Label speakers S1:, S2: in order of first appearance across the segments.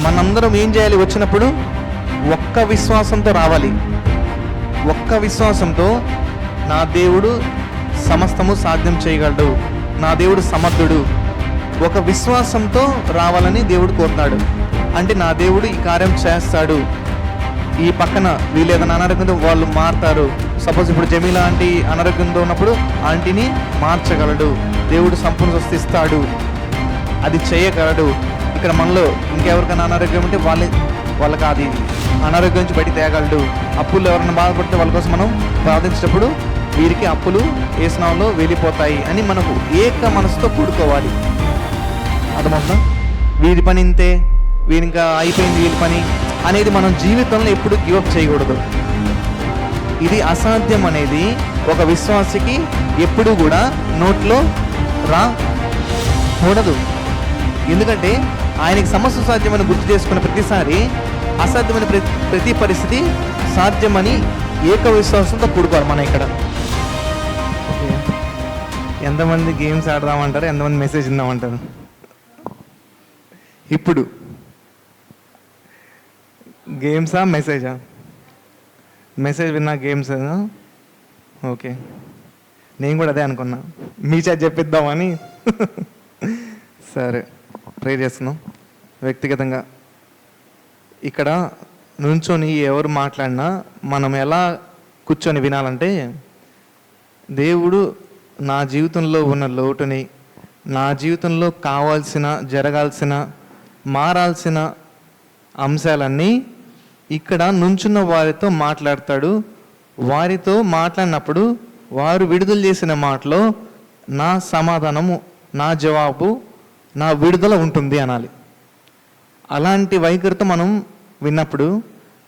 S1: మనందరం ఏం చేయాలి? వచ్చినప్పుడు ఒక్క విశ్వాసంతో రావాలి. ఒక్క విశ్వాసంతో నా దేవుడు సమస్తము సాధ్యం చేయగలడు, నా దేవుడు సమర్థుడు, ఒక విశ్వాసంతో రావాలని దేవుడు కోరుతున్నాడు. అంటే నా దేవుడు ఈ కార్యం చేస్తాడు. ఈ పక్కన వీళ్ళు ఏదైనా అనారోగ్యంతో వాళ్ళు మారుతారు. సపోజ్ ఇప్పుడు జమీలా ఆంటీ అనారోగ్యంతో ఉన్నప్పుడు ఆంటీని మార్చగలడు దేవుడు, సంపూర్ణ స్వస్థ ఇస్తాడు, అది చేయగలడు. ఇక్కడ మనలో ఇంకెవరికైనా అనారోగ్యం ఉంటే వాళ్ళకి అది అనారోగ్యం నుంచి బయట తేగలడు. అప్పులు ఎవరైనా బాధపడితే వాళ్ళ కోసం మనం ప్రార్థించేటప్పుడు వీరికి అప్పులు యేసు నామములో వెళ్ళిపోతాయి అని మనకు ఏక మనసుతో కూడుకోవాలి. అర్థమవుతుందా? వీరి పని ఇంతే, వీరి ఇంకా అయిపోయింది వీరి పని అనేది మనం జీవితంలో ఎప్పుడు గివప్ చేయకూడదు. ఇది అసాధ్యం అనేది ఒక విశ్వాసికి ఎప్పుడు కూడా నోట్లో రాకూడదు. ఎందుకంటే ఆయనకి సమస్య సాధ్యమని గుర్తు చేసుకున్న ప్రతిసారి అసాధ్యమైన ప్రతి పరిస్థితి సాధ్యమని ఏక విశ్వాసంతో కూడుకోవాలి. మనం ఇక్కడ ఎంతమంది గేమ్స్ ఆడదామంటారు, ఎంతమంది మెసేజ్ ఇందామంటారు? ఇప్పుడు గేమ్సా మెసేజా? మెసేజ్ విన్నా గేమ్స్. ఓకే, నేను కూడా అదే అనుకున్నా, మీ చేత చెప్పిద్దామని. సరే, ప్రే చేస్తున్నాం వ్యక్తిగతంగా. ఇక్కడ నుంచొని ఎవరు మాట్లాడినా మనం ఎలా కూర్చొని వినాలంటే, దేవుడు నా జీవితంలో ఉన్న లోటుని, నా జీవితంలో కావాల్సిన, జరగాల్సిన, మారాల్సిన అంశాలన్నీ ఇక్కడ నుంచున్న వారితో మాట్లాడతాడు. వారితో మాట్లాడినప్పుడు వారు విడుదల చేసిన మాటలో నా సమాధానము, నా జవాబు, నా విడుదల ఉంటుంది అనాలి. అలాంటి వైఖరితో మనం విన్నప్పుడు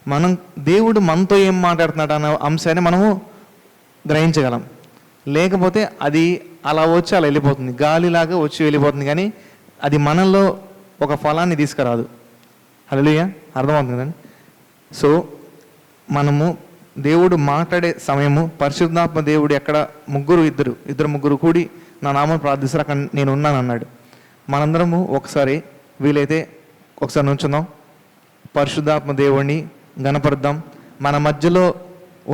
S1: మనం దేవుడు మనతో ఏం మాట్లాడుతున్నాడు అన్న అంశాన్ని మనము గ్రహించగలం. లేకపోతే అది అలా వచ్చి అలా వెళ్ళిపోతుంది, గాలిలాగా వచ్చి వెళ్ళిపోతుంది, కానీ అది మనలో ఒక ఫలాన్ని తీసుకురాదు. హల్లెలూయా, అర్థమవుతుంది కదండి? సో మనము దేవుడు మాట్లాడే సమయము, పరిశుద్ధాత్మ దేవుడు ఎక్కడ ఇద్దరు ముగ్గురు కూడి నా నామం ప్రార్థిస్తారు అక్కడ నేను ఉన్నాను అన్నాడు. మనందరము ఒకసారి వీలైతే ఒకసారి నుంచుందాం, పరిశుద్ధాత్మ దేవుణ్ణి గణపరుద్దాం, మన మధ్యలో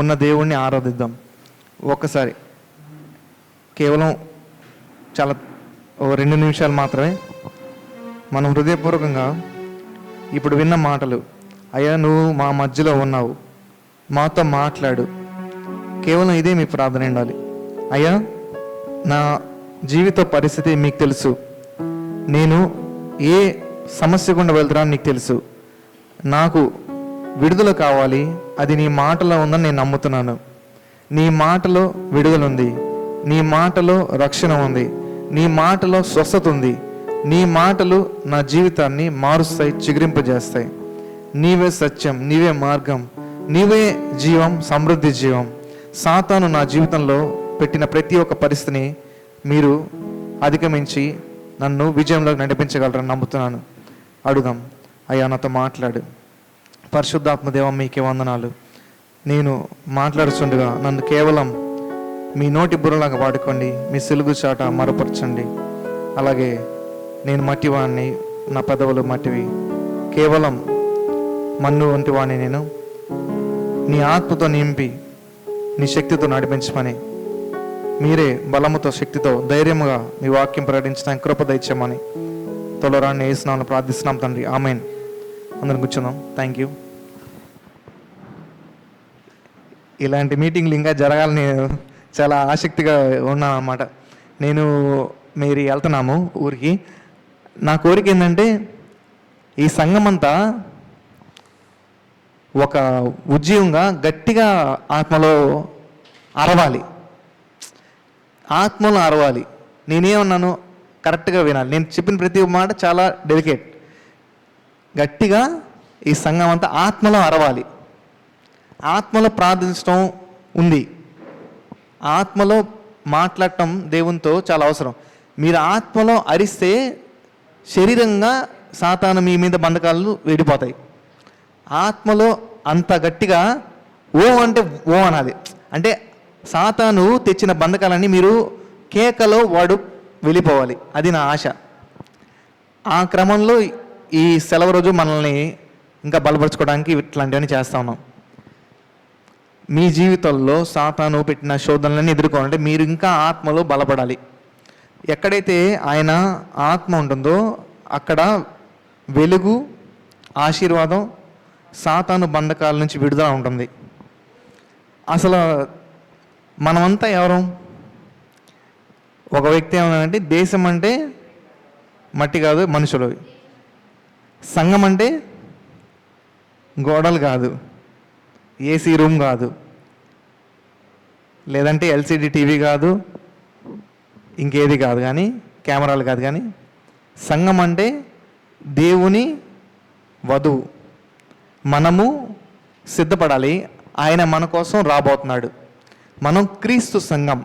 S1: ఉన్న దేవుణ్ణి ఆరాధిద్దాం. ఒక్కసారి కేవలం చాలా 2 నిమిషాలు మాత్రమే మనం హృదయపూర్వకంగా ఇప్పుడు విన్న మాటలు, అయ్యా నువ్వు మా మధ్యలో ఉన్నావు, మాతో మాట్లాడు. కేవలం ఇదే మీ ప్రార్థన ఉండాలి. అయ్యా నా జీవిత పరిస్థితి మీకు తెలుసు, నేను ఏ సమస్య గుండా వెళ్తున్నాను నీకు తెలుసు, నాకు విడుదల కావాలి, అది నీ మాటలో ఉందని నేను నమ్ముతున్నాను. నీ మాటలో విడుదల ఉంది, నీ మాటలో రక్షణ ఉంది, నీ మాటలో స్వస్థత ఉంది, నీ మాటలు నా జీవితాన్ని మారుస్తాయి, చిగురింపజేస్తాయి. నీవే సత్యం, నీవే మార్గం, నీవే జీవం, సమృద్ధి జీవం. సాతాను నా జీవితంలో పెట్టిన ప్రతి ఒక్క పరిస్థితిని మీరు అధిగమించి నన్ను విజయంలోకి నడిపించగలరని నమ్ముతున్నాను. అడుగుదాం. అయ్యా నాతో మాట్లాడు. పరిశుద్ధాత్మ దేవ మీకే వందనాలు. నేను మాట్లాడుతుండగా నన్ను కేవలం మీ నోటి బుర్రలాగా వాడుకోండి, మీ సిలుగు చాట మరపరచండి. అలాగే నేను మట్టివాణ్ణి, నా పెదవులు మట్టివి, కేవలం మన్ను వంటి వాణ్ణి. నేను నీ ఆత్మతో నింపి నీ శక్తితో నడిపించమని, మీరే బలముతో శక్తితో ధైర్యముగా మీ వాక్యం ప్రకటించడానికి కృప దయచేయమని తొలరాన్ని యేసునామములో ప్రార్థిస్తున్నాం తండ్రి, ఆమేన్. అందరం కూర్చుందాం. Thank you. ఇలాంటి మీటింగ్లు ఇంకా జరగాలని చాలా ఆసక్తిగా ఉన్నాను అన్నమాట. మీరు వెళ్తున్నాము ఊరికి. నా కోరిక ఏంటంటే ఈ సంఘం అంతా ఒక ఉద్యమంగా గట్టిగా ఆత్మలో అరవాలి, ఆత్మలో అరవాలి. నేనేమన్నాను కరెక్ట్గా వినాలి. నేను చెప్పిన ప్రతి మాట చాలా డెలికేట్. గట్టిగా ఈ సంఘం అంతా ఆత్మలో అరవాలి. ఆత్మలో ప్రార్థించడం ఉంది, ఆత్మలో మాట్లాడటం దేవునితో చాలా అవసరం. మీరు ఆత్మలో అరిస్తే శరీరంగా సాతాను మీ మీద బంధకాలు వేడిపోతాయి. ఆత్మలో అంత గట్టిగా ఓ అంటే ఓ అనాలి. అంటే సాతాను తెచ్చిన బంధకాలన్నీ మీరు కేకలో వాడు వెళ్ళిపోవాలి. అది నా ఆశ. ఆ క్రమంలో ఈ సెలవు రోజు మనల్ని ఇంకా బలపరచుకోవడానికి ఇట్లాంటివన్నీ చేస్తూ ఉన్నాం. మీ జీవితంలో సాతాను పెట్టిన శోధనలన్నీ ఎదుర్కోవాలంటే మీరు ఇంకా ఆత్మలో బలపడాలి. ఎక్కడైతే ఆయన ఆత్మ ఉంటుందో అక్కడ వెలుగు, ఆశీర్వాదం, సాతాను బంధకాల నుంచి విడుదల ఉంటుంది. అసలు మనమంతా ఎవరు? ఒక వ్యక్తి ఏమన్నాడంటే, దేశం అంటే మట్టి కాదు మనుషులు, సంఘం అంటే గోడలు కాదు, ఏసీ రూమ్ కాదు, లేదంటే ఎల్సిడి టీవీ కాదు, ఇంకేది కాదు, కానీ కెమెరాలు కాదు, కానీ సంఘం అంటే దేవుని వధువు. మనము సిద్ధపడాలి. ఆయన మన కోసం రాబోతున్నాడు. మనం క్రీస్తు సంఘం,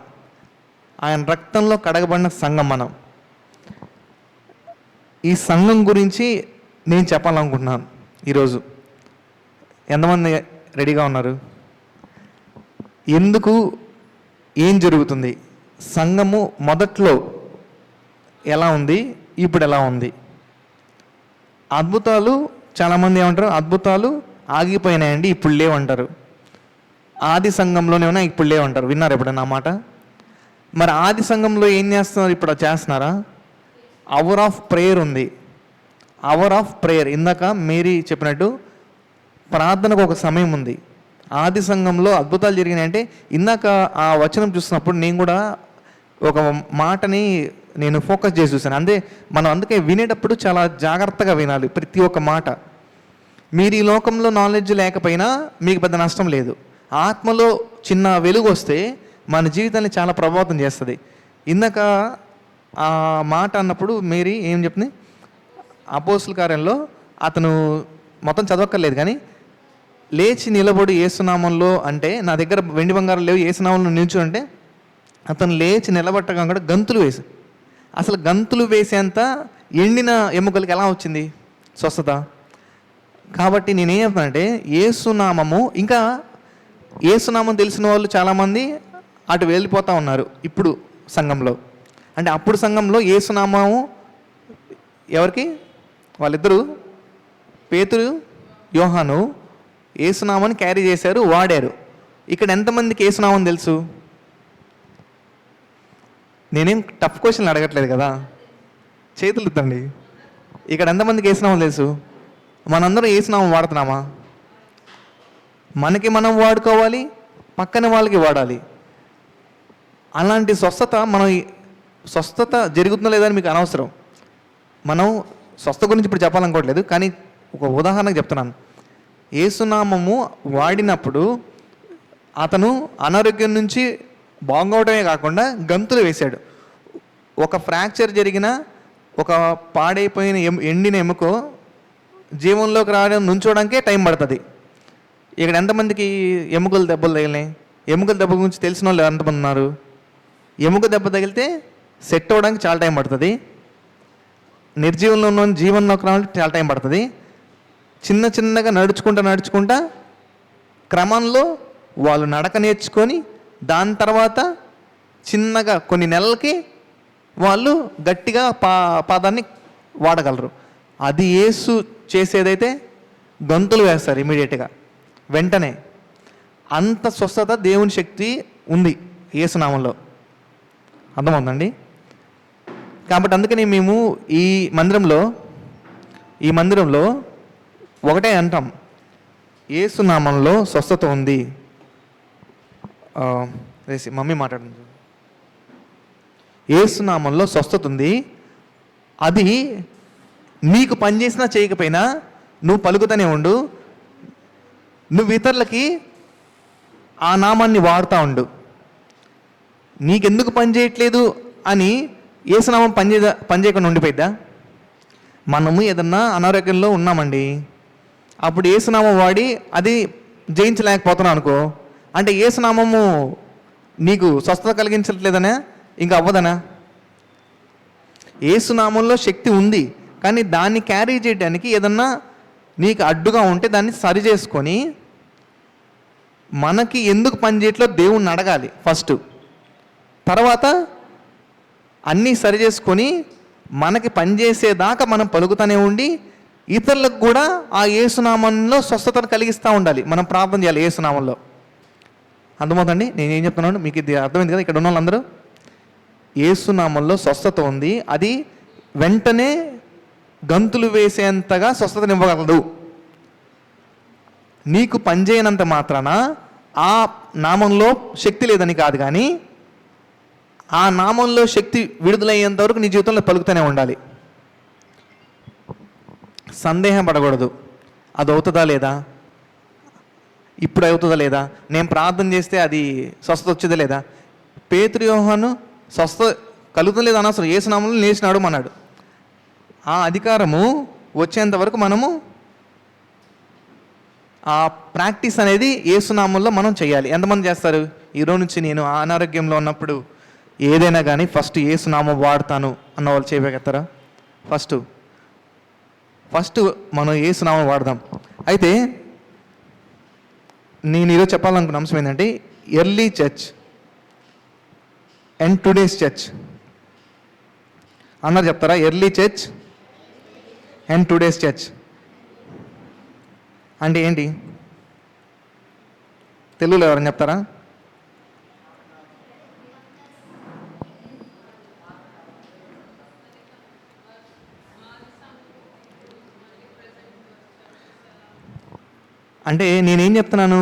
S1: ఆయన రక్తంలో కడగబడిన సంఘం మనం. ఈ సంఘం గురించి నేను చెప్పాలనుకుంటున్నాను ఈరోజు. ఎంతమంది రెడీగా ఉన్నారు? ఎందుకు, ఏం జరుగుతుంది, సంఘము మొదట్లో ఎలా ఉంది, ఇప్పుడు ఎలా ఉంది? అద్భుతాలు, చాలామంది ఏమంటారు అద్భుతాలు ఆగిపోయినాయండి ఇప్పుడు లేవంటారు. ఆది సంఘంలోనే ఉన్నా ఇప్పుడు లేవంటారు. విన్నారు ఎప్పుడన్నా మాట? మరి ఆది సంఘంలో ఏం చేస్తున్నారు, ఇప్పుడు చేస్తున్నారా? అవర్ ఆఫ్ ప్రేయర్ ఉంది. అవర్ ఆఫ్ ప్రేయర్, ఇందాక మేరీ చెప్పినట్టు ప్రార్థనకు ఒక సమయం ఉంది. ఆది సంఘంలో అద్భుతాలు జరిగినాయంటే ఇందాక ఆ వచనం చూసినప్పుడు నేను కూడా ఒక మాటని నేను ఫోకస్ చేసి చూశాను. మనం అందుకే వినేటప్పుడు చాలా జాగ్రత్తగా వినాలి ప్రతి ఒక్క మాట. మీరు ఈ లోకంలో నాలెడ్జ్ లేకపోయినా మీకు పెద్ద నష్టం లేదు. ఆత్మలో చిన్న వెలుగు వస్తే మన జీవితాన్ని చాలా ప్రభావితం చేస్తుంది. ఇందాక ఆ మాట అన్నప్పుడు మేరీ ఏం చెప్తుంది? అపోస్తుల కార్యంలో అతను మొత్తం చదవక్కర్లేదు, కానీ లేచి నిలబడి యేసునామంలో అంటే, నా దగ్గర వెండి బంగారం లేవు, యేసునామంలో నిల్చు అంటే అతను లేచి నిలబట్టగా కూడా గంతులు వేసి, అసలు గంతులు వేసేంత ఎండిన ఎముకలకి ఎలా వచ్చింది స్వస్థత? కాబట్టి నేనేం చెప్తానంటే యేసునామము, ఇంకా యేసునామం తెలిసిన వాళ్ళు చాలామంది అటు వెళ్ళిపోతూ ఉన్నారు ఇప్పుడు సంఘంలో. అంటే అప్పుడు సంఘంలో యేసునామము ఎవరికి? వాళ్ళిద్దరూ, పేతురు, యోహాను యేసునామాన్ని క్యారీ చేశారు, వాడారు. ఇక్కడ ఎంతమందికి యేసునామం తెలుసు? నేనేం టఫ్ క్వశ్చన్లు అడగట్లేదు కదా, చేతులు ఎత్తండి. ఇక్కడ ఎంతమందికి యేసునామం తెలుసు? మనందరం యేసునామం వాడుతున్నామా? మనకి మనం వాడుకోవాలి, పక్కన వాళ్ళకి వాడాలి. అలాంటి స్వస్థత జరుగుతుందో లేదని మీకు అనవసరం. మనం స్వస్థ గురించి ఇప్పుడు చెప్పాలనుకోవట్లేదు, కానీ ఒక ఉదాహరణకు చెప్తున్నాను. యేసునామము వాడినప్పుడు అతను అనారోగ్యం నుంచి బాగోవడమే కాకుండా గంతులు వేశాడు. ఒక ఫ్రాక్చర్ జరిగిన, ఒక పాడైపోయిన ఎండిన ఎముకో జీవంలోకి రావడం, నుంచోడానికే టైం పడుతుంది. ఇక్కడ ఎంతమందికి ఎముకలు దెబ్బలు తగిలినాయి? ఎముకల దెబ్బ గురించి తెలిసిన వాళ్ళు ఎంతమంది ఉన్నారు? ఎముక దెబ్బ తగిలితే సెట్ అవ్వడానికి చాలా టైం పడుతుంది. నిర్జీవంలో ఉన్న జీవనంలోకి రావడానికి చాలా టైం పడుతుంది. చిన్నగా నడుచుకుంటా క్రమంలో వాళ్ళు నడక నేర్చుకొని దాని తర్వాత చిన్నగా కొన్ని నెలలకి వాళ్ళు గట్టిగా పాదాన్ని వాడగలరు. అది యేసు చేసేదైతే గంతులు వేస్తారు ఇమీడియట్గా, వెంటనే. అంత స్వస్థత, దేవుని శక్తి ఉంది యేసునామంలో. అర్థమవుతుందండి? కాబట్టి అందుకని మేము ఈ మందిరంలో ఒకటే అంటాం, యేసునామంలో స్వస్థత ఉంది. మమ్మీ మాట్లాడుతుంది. యేసునామంలో స్వస్థత ఉంది. అది నీకు పనిచేసినా చేయకపోయినా నువ్వు పలుకుతూనే ఉండు. నువ్వు ఇతరులకి ఆ నామాన్ని వాడుతూ ఉండు. నీకెందుకు పని చేయట్లేదు అని యేసునామం పనిచేయకుండా ఉండిపోయిద్దా? మనము ఏదన్నా అనారోగ్యంలో ఉన్నామండి, అప్పుడు యేసునామం వాడి అది జయించలేకపోతున్నాం అనుకో, అంటే యేసునామము నీకు స్వస్థత కలిగించట్లేదనా? ఇంకా అవ్వదనా? యేసునామంలో శక్తి ఉంది, కానీ దాన్ని క్యారీ చేయడానికి ఏదన్నా నీకు అడ్డుగా ఉంటే దాన్ని సరి చేసుకొని, మనకి ఎందుకు పని చేయట్లో దేవుణ్ణి అడగాలి ఫస్ట్. తర్వాత అన్నీ సరి చేసుకొని మనకి పనిచేసేదాకా మనం పలుకుతూనే ఉండి ఇతరులకు కూడా ఆ యేసునామంలో స్వస్థతను కలిగిస్తూ ఉండాలి. మనం ప్రార్థన చేయాలి యేసునామంలో. అర్థమవుతండి నేను ఏం చెప్తున్నాను? మీకు ఇది అర్థమైంది కదా? ఇక్కడ ఉన్న వాళ్ళందరూ యేసునామంలో స్వస్థత ఉంది. అది వెంటనే గంతులు వేసేంతగా స్వస్థతనివ్వగలదు. నీకు పనిచేయనంత మాత్రాన ఆ నామంలో శక్తి లేదని కాదు, కానీ ఆ నామంలో శక్తి విడుదలయ్యేంత వరకు నీ జీవితంలో పలుకుతూనే ఉండాలి. సందేహం పడకూడదు. అది అవుతుందా లేదా, ఇప్పుడు అవుతుందా లేదా, నేను ప్రార్థన చేస్తే అది స్వస్థత వచ్చేదా లేదా. పేతురు యోహాను స్వస్థత కలుగుతుందా లేదా అనవసరం, యేసునామంలో లేచినాడు అన్నాడు. ఆ అధికారము వచ్చేంత వరకు మనము ఆ ప్రాక్టీస్ అనేది యేసునామంలో మనం చేయాలి. ఎంతమంది చేస్తారు? ఈరోజు నుంచి నేను అనారోగ్యంలో ఉన్నప్పుడు ఏదైనా కానీ ఫస్ట్ యేసునామం వాడతాను అన్న వాళ్ళు చేయగలుగుతారా? ఫస్ట్ మనం యేసునామం వాడదాం. అయితే నేను ఈరోజు చెప్పాలనుకున్న అంశం ఏంటంటే, early church and today's church. అందరు చెప్తారా? Early church and today's church అంటే ఏంటి? తెలుగులో ఎవరైనా చెప్తారా? అంటే నేనేం చెప్తున్నాను,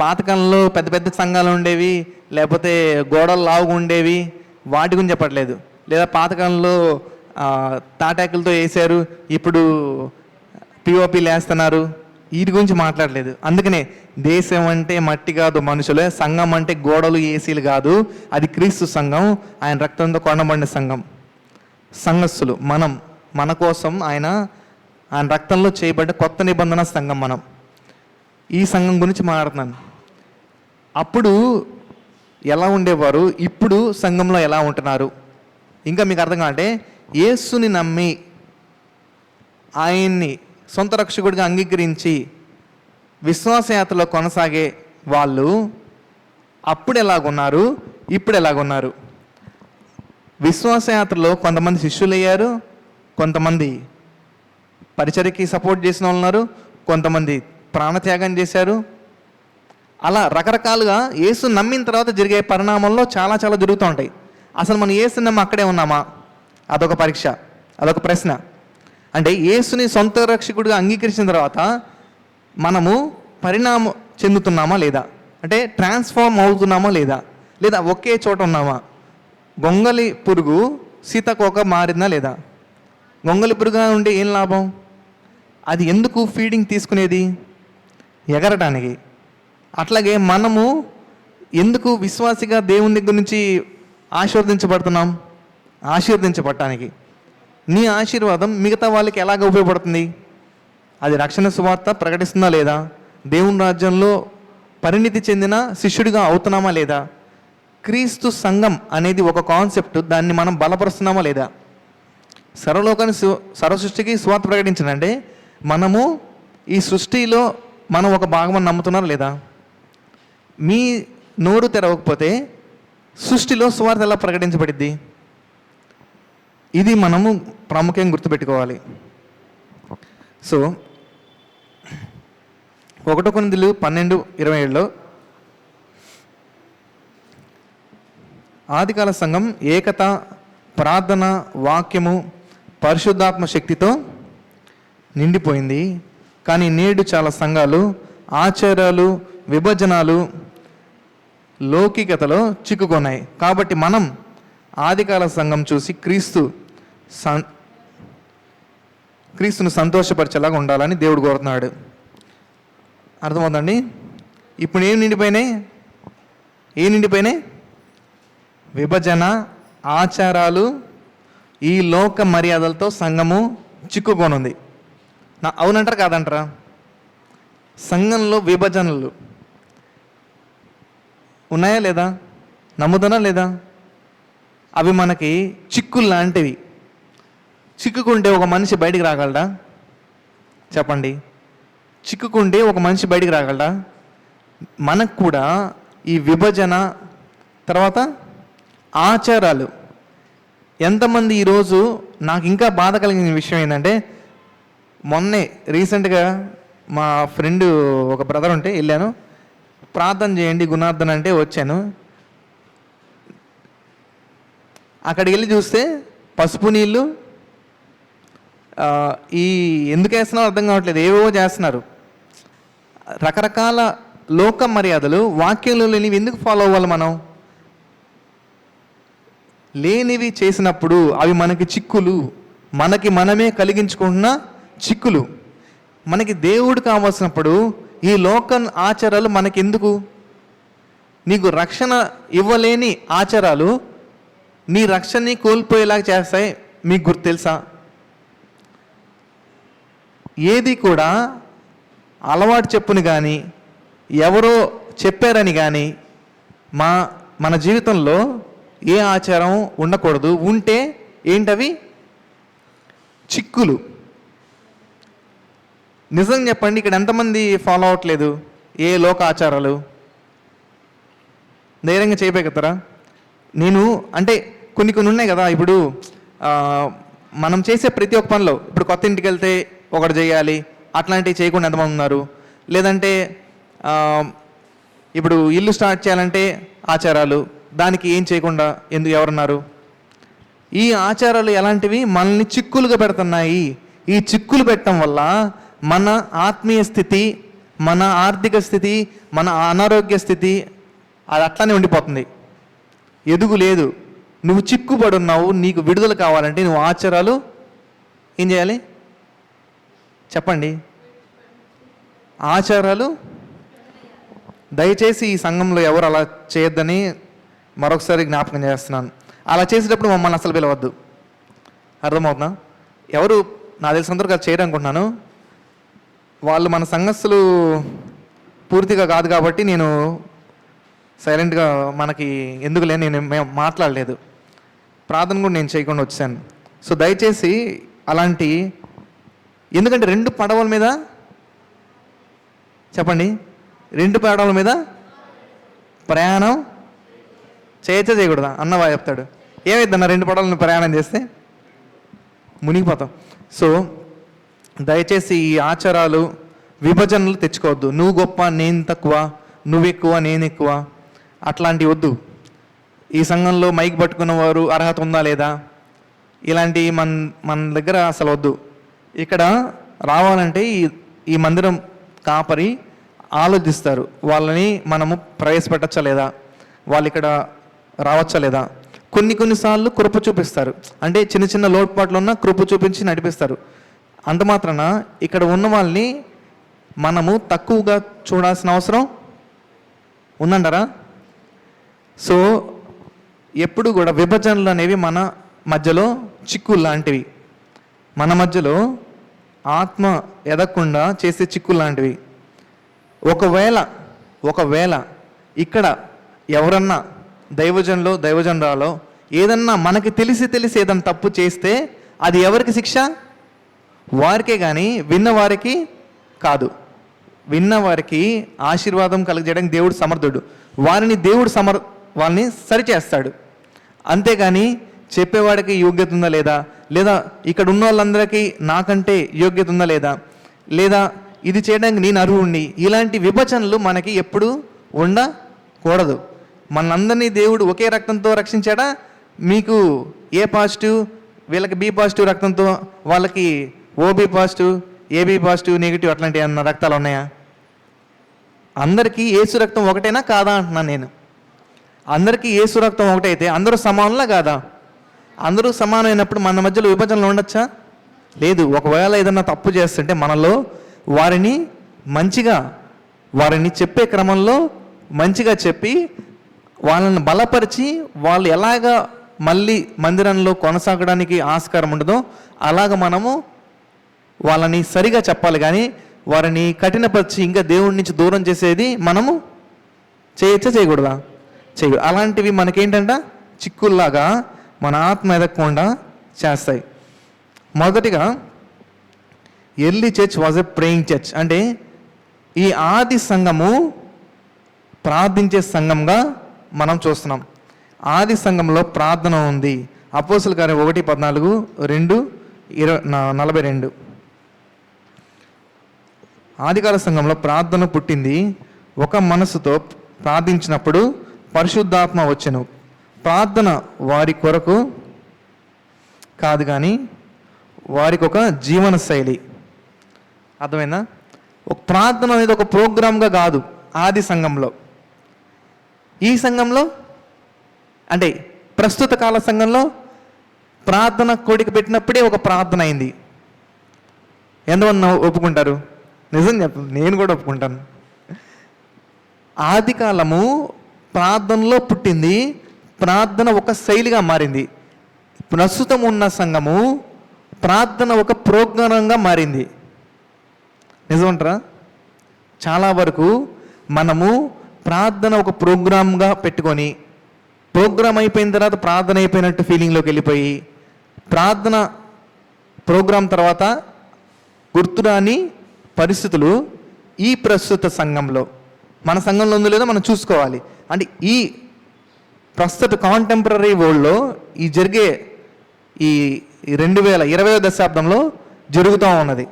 S1: పాతకాలంలో పెద్ద పెద్ద సంఘాలు ఉండేవి, లేకపోతే గోడలు లావుగా ఉండేవి, వాటి గురించి చెప్పట్లేదు. లేదా పాతకాలంలో తాటాకులతో వేసారు, ఇప్పుడు పిఓపిలు వేస్తున్నారు, వీటి గురించి మాట్లాడలేదు. అందుకనే దేశం అంటే మట్టి కాదు మనుషులే, సంఘం అంటే గోడలు ఏసీలు కాదు, అది క్రీస్తు సంఘం, ఆయన రక్తంతో కొనబడిన సంఘం. సంఘస్థులు మనం, మన కోసం ఆయన రక్తంలో చేయబడ్డ కొత్త నిబంధన సంఘం మనం. ఈ సంఘం గురించి మాట్లాడుతున్నాను. అప్పుడు ఎలా ఉండేవారు, ఇప్పుడు సంఘంలో ఎలా ఉంటున్నారు, ఇంకా మీకు అర్థం కావాలంటే యేసుని నమ్మి ఆయన్ని సొంత రక్షకుడిగా అంగీకరించి విశ్వాసయాత్రలో కొనసాగే వాళ్ళు అప్పుడు ఎలాగున్నారు, ఇప్పుడు ఎలాగున్నారు. విశ్వాసయాత్రలో కొంతమంది శిష్యులయ్యారు, కొంతమంది పరిచర్యకి సపోర్ట్ చేసిన వాళ్ళు ఉన్నారు, కొంతమంది ప్రాణత్యాగం చేశారు. అలా రకరకాలుగా యేసు నమ్మిన తర్వాత జరిగే పరిణామంలో చాలా చాలా జరుగుతూ ఉంటాయి. అసలు మనం యేసు నమ్మి అక్కడే ఉన్నామా? అదొక పరీక్ష, అదొక ప్రశ్న. అంటే యేసుని సొంత రక్షకుడిగా అంగీకరించిన తర్వాత మనము పరిణామం చెందుతున్నామా లేదా, అంటే ట్రాన్స్ఫార్మ్ అవుతున్నామా లేదా, లేదా ఒకే చోట ఉన్నామా? గొంగలి పురుగు సీతకోక మారిందా లేదా? గొంగలి పురుగుగా ఉంటే ఏం లాభం? అది ఎందుకు ఫీడింగ్ తీసుకునేది? ఎగరటానికి. అట్లాగే మనము ఎందుకు విశ్వాసిగా దేవుని దగ్గర నుంచి ఆశీర్వదించబడుతున్నాం? ఆశీర్వదించబడటానికి. నీ ఆశీర్వాదం మిగతా వాళ్ళకి ఎలాగ ఉపయోగపడుతుంది? అది రక్షణ సువార్త ప్రకటిస్తుందా లేదా, దేవుని రాజ్యంలో పరిణితి చెందిన శిష్యుడిగా అవుతున్నామా లేదా, క్రీస్తు సంఘం అనేది ఒక కాన్సెప్ట్, దాన్ని మనం బలపరుస్తున్నామా లేదా, సర్వలోకాన్ని సర్వసృష్టికి సువార్త ప్రకటించనంటే మనము ఈ సృష్టిలో మనం ఒక భాగం నమ్ముతున్నారా లేదా? మీ నోరు తెరవకపోతే సృష్టిలో సువార్త ఎలా ప్రకటించబడిద్ది? ఇది మనము ప్రాముఖ్యంగా గుర్తుపెట్టుకోవాలి. సో 1 కొరింథీయులు 12:27లో ఆదికాల సంఘం ఏకత, ప్రార్థన, వాక్యము, పరిశుద్ధాత్మ శక్తితో నిండిపోయింది. కానీ నేడు చాలా సంఘాలు ఆచారాలు, విభజనాలు, లౌకికతలో చిక్కుకున్నాయి. కాబట్టి మనం ఆదికాల సంఘం చూసి క్రీస్తును సంతోషపరిచేలాగా ఉండాలని దేవుడు కోరుతున్నాడు. అర్థమవుతుందండి? ఇప్పుడు ఏం నిండిపోయినాయి? విభజన, ఆచారాలు, ఈ లోక మర్యాదలతో సంఘము చిక్కుకొనుంది. అవునంటారా కాదంటారా? సంఘంలో విభజనలు ఉన్నాయా లేదా? నమ్ముతానా లేదా? అవి మనకి చిక్కులు లాంటివి. చిక్కుకుంటే ఒక మనిషి బయటికి రాగలడా? చెప్పండి. చిక్కుకుంటే ఒక మనిషి బయటికి రాగలడా? మనకు కూడా ఈ విభజన, తర్వాత ఆచారాలు. ఎంతమంది ఈరోజు నాకు ఇంకా బాధ కలిగిన విషయం ఏంటంటే, మొన్నే రీసెంట్గా మా ఫ్రెండ్ ఒక బ్రదర్ ఉంటే వెళ్ళాను, ప్రార్థన చేయండి గుణార్థన అంటే వచ్చాను. అక్కడికి వెళ్ళి చూస్తే పసుపు నీళ్ళు ఈ ఎందుకు వేస్తున్నారో అర్థం కావట్లేదు, ఏవేవో చేస్తున్నారు. రకరకాల లోక మర్యాదలు వాక్యంలో లేనివి ఎందుకు ఫాలో అవ్వాలి మనం? లేనివి చేసినప్పుడు అవి మనకి చిక్కులు, మనకి మనమే కలిగించుకుంటున్న చిక్కులు. మనకి దేవుడు కావాల్సినప్పుడు ఈ లోక ఆచారాలు మనకెందుకు? నీకు రక్షణ ఇవ్వలేని ఆచారాలు నీ రక్షణని కోల్పోయేలాగా చేస్తాయి. మీకు గుర్తు తెలుసా? ఏది కూడా అలవాటు చెప్పుని కానీ ఎవరో చెప్పారని కానీ మన జీవితంలో ఏ ఆచారం ఉండకూడదు. ఉంటే ఏంటవి? చిక్కులు. నిజం చెప్పండి, ఇక్కడ ఎంతమంది ఫాలో అవ్వట్లేదు ఏ లోక ఆచారాలు? ధైర్యంగా చేయబోగలుగుతారా? నేను అంటే కొన్ని ఉన్నాయి కదా. ఇప్పుడు మనం చేసే ప్రతి ఒక్క పనిలో, ఇప్పుడు కొత్త ఇంటికి వెళ్తే ఒకటి చేయాలి, అట్లాంటివి చేయకుండా ఎంతమంది ఉన్నారు? లేదంటే ఇప్పుడు ఇల్లు స్టార్ట్ చేయాలంటే ఆచారాలు, దానికి ఏం చేయకుండా ఎవరున్నారు? ఈ ఆచారాలు ఎలాంటివి? మనల్ని చిక్కులుగా పెడుతున్నాయి. ఈ చిక్కులు పెట్టడం వల్ల మన ఆత్మీయ స్థితి, మన ఆర్థిక స్థితి, మన అనారోగ్య స్థితి అది అట్లానే ఉండిపోతుంది. ఎదుగు లేదు. నువ్వు చిక్కుబడున్నావు. నీకు విడుదల కావాలంటే నువ్వు ఆచారాలు ఏం చేయాలి చెప్పండి? ఆచారాలు. దయచేసి ఈ సంఘంలో ఎవరు అలా చేయొద్దని మరొకసారి జ్ఞాపకం చేస్తున్నాను. అలా చేసేటప్పుడు మమ్మల్ని అసలు పిలవద్దు. అర్థమవుతుందా? ఎవరు నా తెలిసినంతవరకు అది చేయరనుకుంటున్నాను. వాళ్ళు మన సంఘస్థులు పూర్తిగా కాదు కాబట్టి నేను సైలెంట్గా మనకి ఎందుకు లేని నేను మాట్లాడలేదు. ప్రార్థన కూడా నేను చేయకుండా వచ్చాను. సో దయచేసి అలాంటి, ఎందుకంటే 2 పడవల మీద చెప్పండి, 2 పడవల మీద ప్రయాణం చేయకూడదా? అన్నవా చెప్తాడు. ఏమైందన్న 2 పడవలను ప్రయాణం చేస్తే? మునిగిపోతాం. సో దయచేసి ఈ ఆచారాలు, విభజనలు తెచ్చుకోవద్దు. నువ్వు గొప్ప, నేను తక్కువ, నువ్వు ఎక్కువ, నేను ఎక్కువ, అట్లాంటివి వద్దు. ఈ సంఘంలో మైక్ పట్టుకున్న వారు అర్హత ఉందా లేదా, ఇలాంటి మన దగ్గర అసలు వద్దు. ఇక్కడ రావాలంటే ఈ మందిరం కాపరి ఆలోచిస్తారు, వాళ్ళని మనము ప్రవేశపెట్టచ్చా లేదా, వాళ్ళు ఇక్కడ రావచ్చా లేదా. కొన్నిసార్లు కృప చూపిస్తారు, అంటే చిన్న లోటుపాట్లు ఉన్న కృప చూపించి నడిపిస్తారు. అంత మాత్రాన ఇక్కడ ఉన్న వాళ్ళని మనము తక్కువగా చూడాల్సిన అవసరం ఉందంటారా? సో ఎప్పుడు కూడా విభజనలు అనేవి మన మధ్యలో చిక్కులు లాంటివి, మన మధ్యలో ఆత్మ ఎదగకుండా చేసే చిక్కులు లాంటివి. ఒకవేళ ఇక్కడ ఎవరన్నా దైవజనురాలో ఏదన్నా మనకి తెలిసి ఏదన్నా తప్పు చేస్తే అది ఎవరికి శిక్ష? వారికే కానీ విన్నవారికి కాదు. విన్నవారికి ఆశీర్వాదం కలిగజేయడానికి దేవుడు సమర్థుడు. వాళ్ళని సరిచేస్తాడు. అంతేగాని చెప్పేవాడికి యోగ్యత ఉందా లేదా ఇక్కడ ఉన్న వాళ్ళందరికీ నాకంటే యోగ్యత ఉందా లేదా ఇది చేయడానికి నేను అర్హుణ్ణి, ఇలాంటి విభజనలు మనకి ఎప్పుడు ఉండకూడదు. మనందరినీ దేవుడు ఒకే రక్తంతో రక్షించాడా? మీకు ఏ పాజిటివ్, వీళ్ళకి బి పాజిటివ్ రక్తంతో, వాళ్ళకి O B positive, AB positive, negative అట్లాంటి ఏమన్నా రక్తాలు ఉన్నాయా? అందరికీ యేసు రక్తం ఒకటేనా కాదా అంటున్నాను నేను. అందరికీ యేసు రక్తం ఒకటైతే అందరూ సమానులా కాదా? అందరూ సమానమైనప్పుడు మన మధ్యలో విభజనలు ఉండొచ్చా? లేదు. ఒకవేళ ఏదన్నా తప్పు చేస్తుంటే మనలో వారిని చెప్పే క్రమంలో మంచిగా చెప్పి వాళ్ళని బలపరిచి వాళ్ళు ఎలాగా మళ్ళీ మందిరంలో కొనసాగడానికి ఆస్కారం ఉండదో అలాగ మనము వాళ్ళని సరిగా చెప్పాలి. కానీ వారిని కఠినపరిచి ఇంకా దేవుడి నుంచి దూరం చేసేది మనము చేయకూడదా? చేయకూడదు. అలాంటివి మనకేంటంట చిక్కుల్లాగా మన ఆత్మ ఎదగకుండా చేస్తాయి. మొదటిగా early church was a praying church. అంటే ఈ ఆది సంఘము ప్రార్థించే సంఘంగా మనం చూస్తున్నాం. ఆది సంఘంలో ప్రార్థన ఉంది. అపోస్తుల కార్యం 1:14, 2:42. ఆదికాల సంఘంలో ప్రార్థన పుట్టింది. ఒక మనసుతో ప్రార్థించినప్పుడు పరిశుద్ధాత్మ వచ్చెను. ప్రార్థన వారి కొరకు కాదు కానీ వారికి ఒక జీవన శైలి. అర్థమైందా? ఒక ప్రార్థన అనేది ఒక ప్రోగ్రామ్గా కాదు ఆది సంఘంలో. ఈ సంఘంలో అంటే ప్రస్తుత కాల సంఘంలో ప్రార్థన కోడికి పెట్టినప్పుడే ఒక ప్రార్థన అయింది. ఎంతమంది ఒప్పుకుంటారు? నిజం చెప్ప, నేను కూడా ఒప్పుకుంటాను. ఆది కాలము ప్రార్థనలో పుట్టింది, ప్రార్థన ఒక శైలిగా మారింది. ప్రస్తుతం ఉన్న సంఘము ప్రార్థన ఒక ప్రోగ్రాంగా మారింది. నిజమంటారా? చాలా వరకు మనము ప్రార్థన ఒక ప్రోగ్రామ్గా పెట్టుకొని, ప్రోగ్రామ్ అయిపోయిన తర్వాత ప్రార్థన అయిపోయినట్టు ఫీలింగ్లోకి వెళ్ళిపోయి, ప్రార్థన ప్రోగ్రాం తర్వాత గుర్తురాని పరిస్థితులు ఈ ప్రస్తుత సంఘంలో, మన సంఘంలో ఉందో లేదో మనం చూసుకోవాలి. అంటే ఈ ప్రస్తుత కాంటెంపరీ వరల్డ్లో ఈ జరిగే ఈ 2020వ దశాబ్దంలో జరుగుతూ ఉన్నది.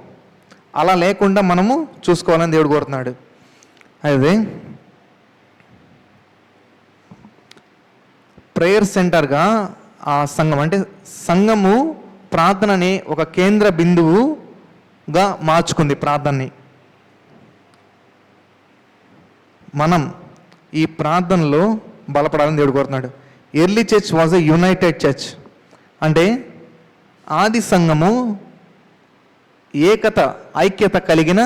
S1: అలా లేకుండా మనము చూసుకోవాలని దేవుడు కోరుతున్నాడు. అయితే ప్రేయర్ సెంటర్గా ఆ సంఘం, అంటే సంఘము ప్రార్థనని ఒక కేంద్ర బిందువుగా మార్చుకుంది. ప్రార్థనని మనం ఈ ప్రార్థనలో బలపడాలని దేవుడు కోరుతున్నాడు. Early church was a United church. అంటే ఆది సంఘము ఐక్యత కలిగిన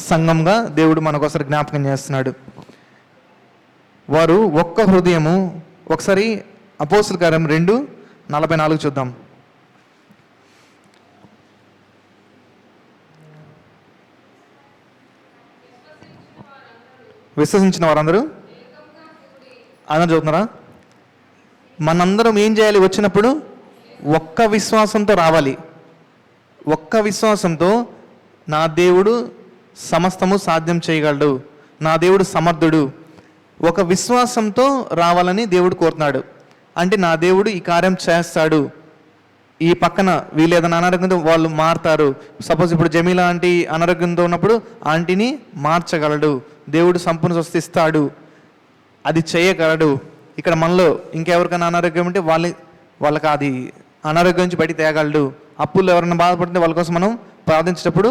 S1: సంఘంగా దేవుడు మనకోసారి జ్ఞాపకం చేస్తున్నాడు. వారు ఒక్క హృదయము. ఒకసారి అపోస్తుల కార్యం 2:44 చూద్దాం. విశ్వసించిన వారందరూ అందరూ చదువుతున్నారా? మనందరం ఏం చేయాలి? వచ్చినప్పుడు ఒక్క విశ్వాసంతో రావాలి. ఒక్క విశ్వాసంతో నా దేవుడు సమస్తము సాధ్యం చేయగలడు, నా దేవుడు సమర్థుడు, ఒక విశ్వాసంతో రావాలని దేవుడు కోరుతున్నాడు. అంటే నా దేవుడు ఈ కార్యం చేస్తాడు. ఈ పక్కన వీళ్ళు ఏదైనా అనారోగ్యంతో వాళ్ళు మారుతారు. సపోజ్ ఇప్పుడు జమీలా ఆంటీ అనారోగ్యంతో ఉన్నప్పుడు ఆంటీని మార్చగలడు. దేవుడు సంపూర్ణ స్వస్థ ఇస్తాడు, అది చేయగలడు. ఇక్కడ మనలో ఇంకెవరికైనా అనారోగ్యం ఉంటే వాళ్ళకి అది అనారోగ్యం నుంచి బయటికి తేగలడు. అప్పులు ఎవరైనా బాధపడితే వాళ్ళ కోసం మనం ప్రార్థించేటప్పుడు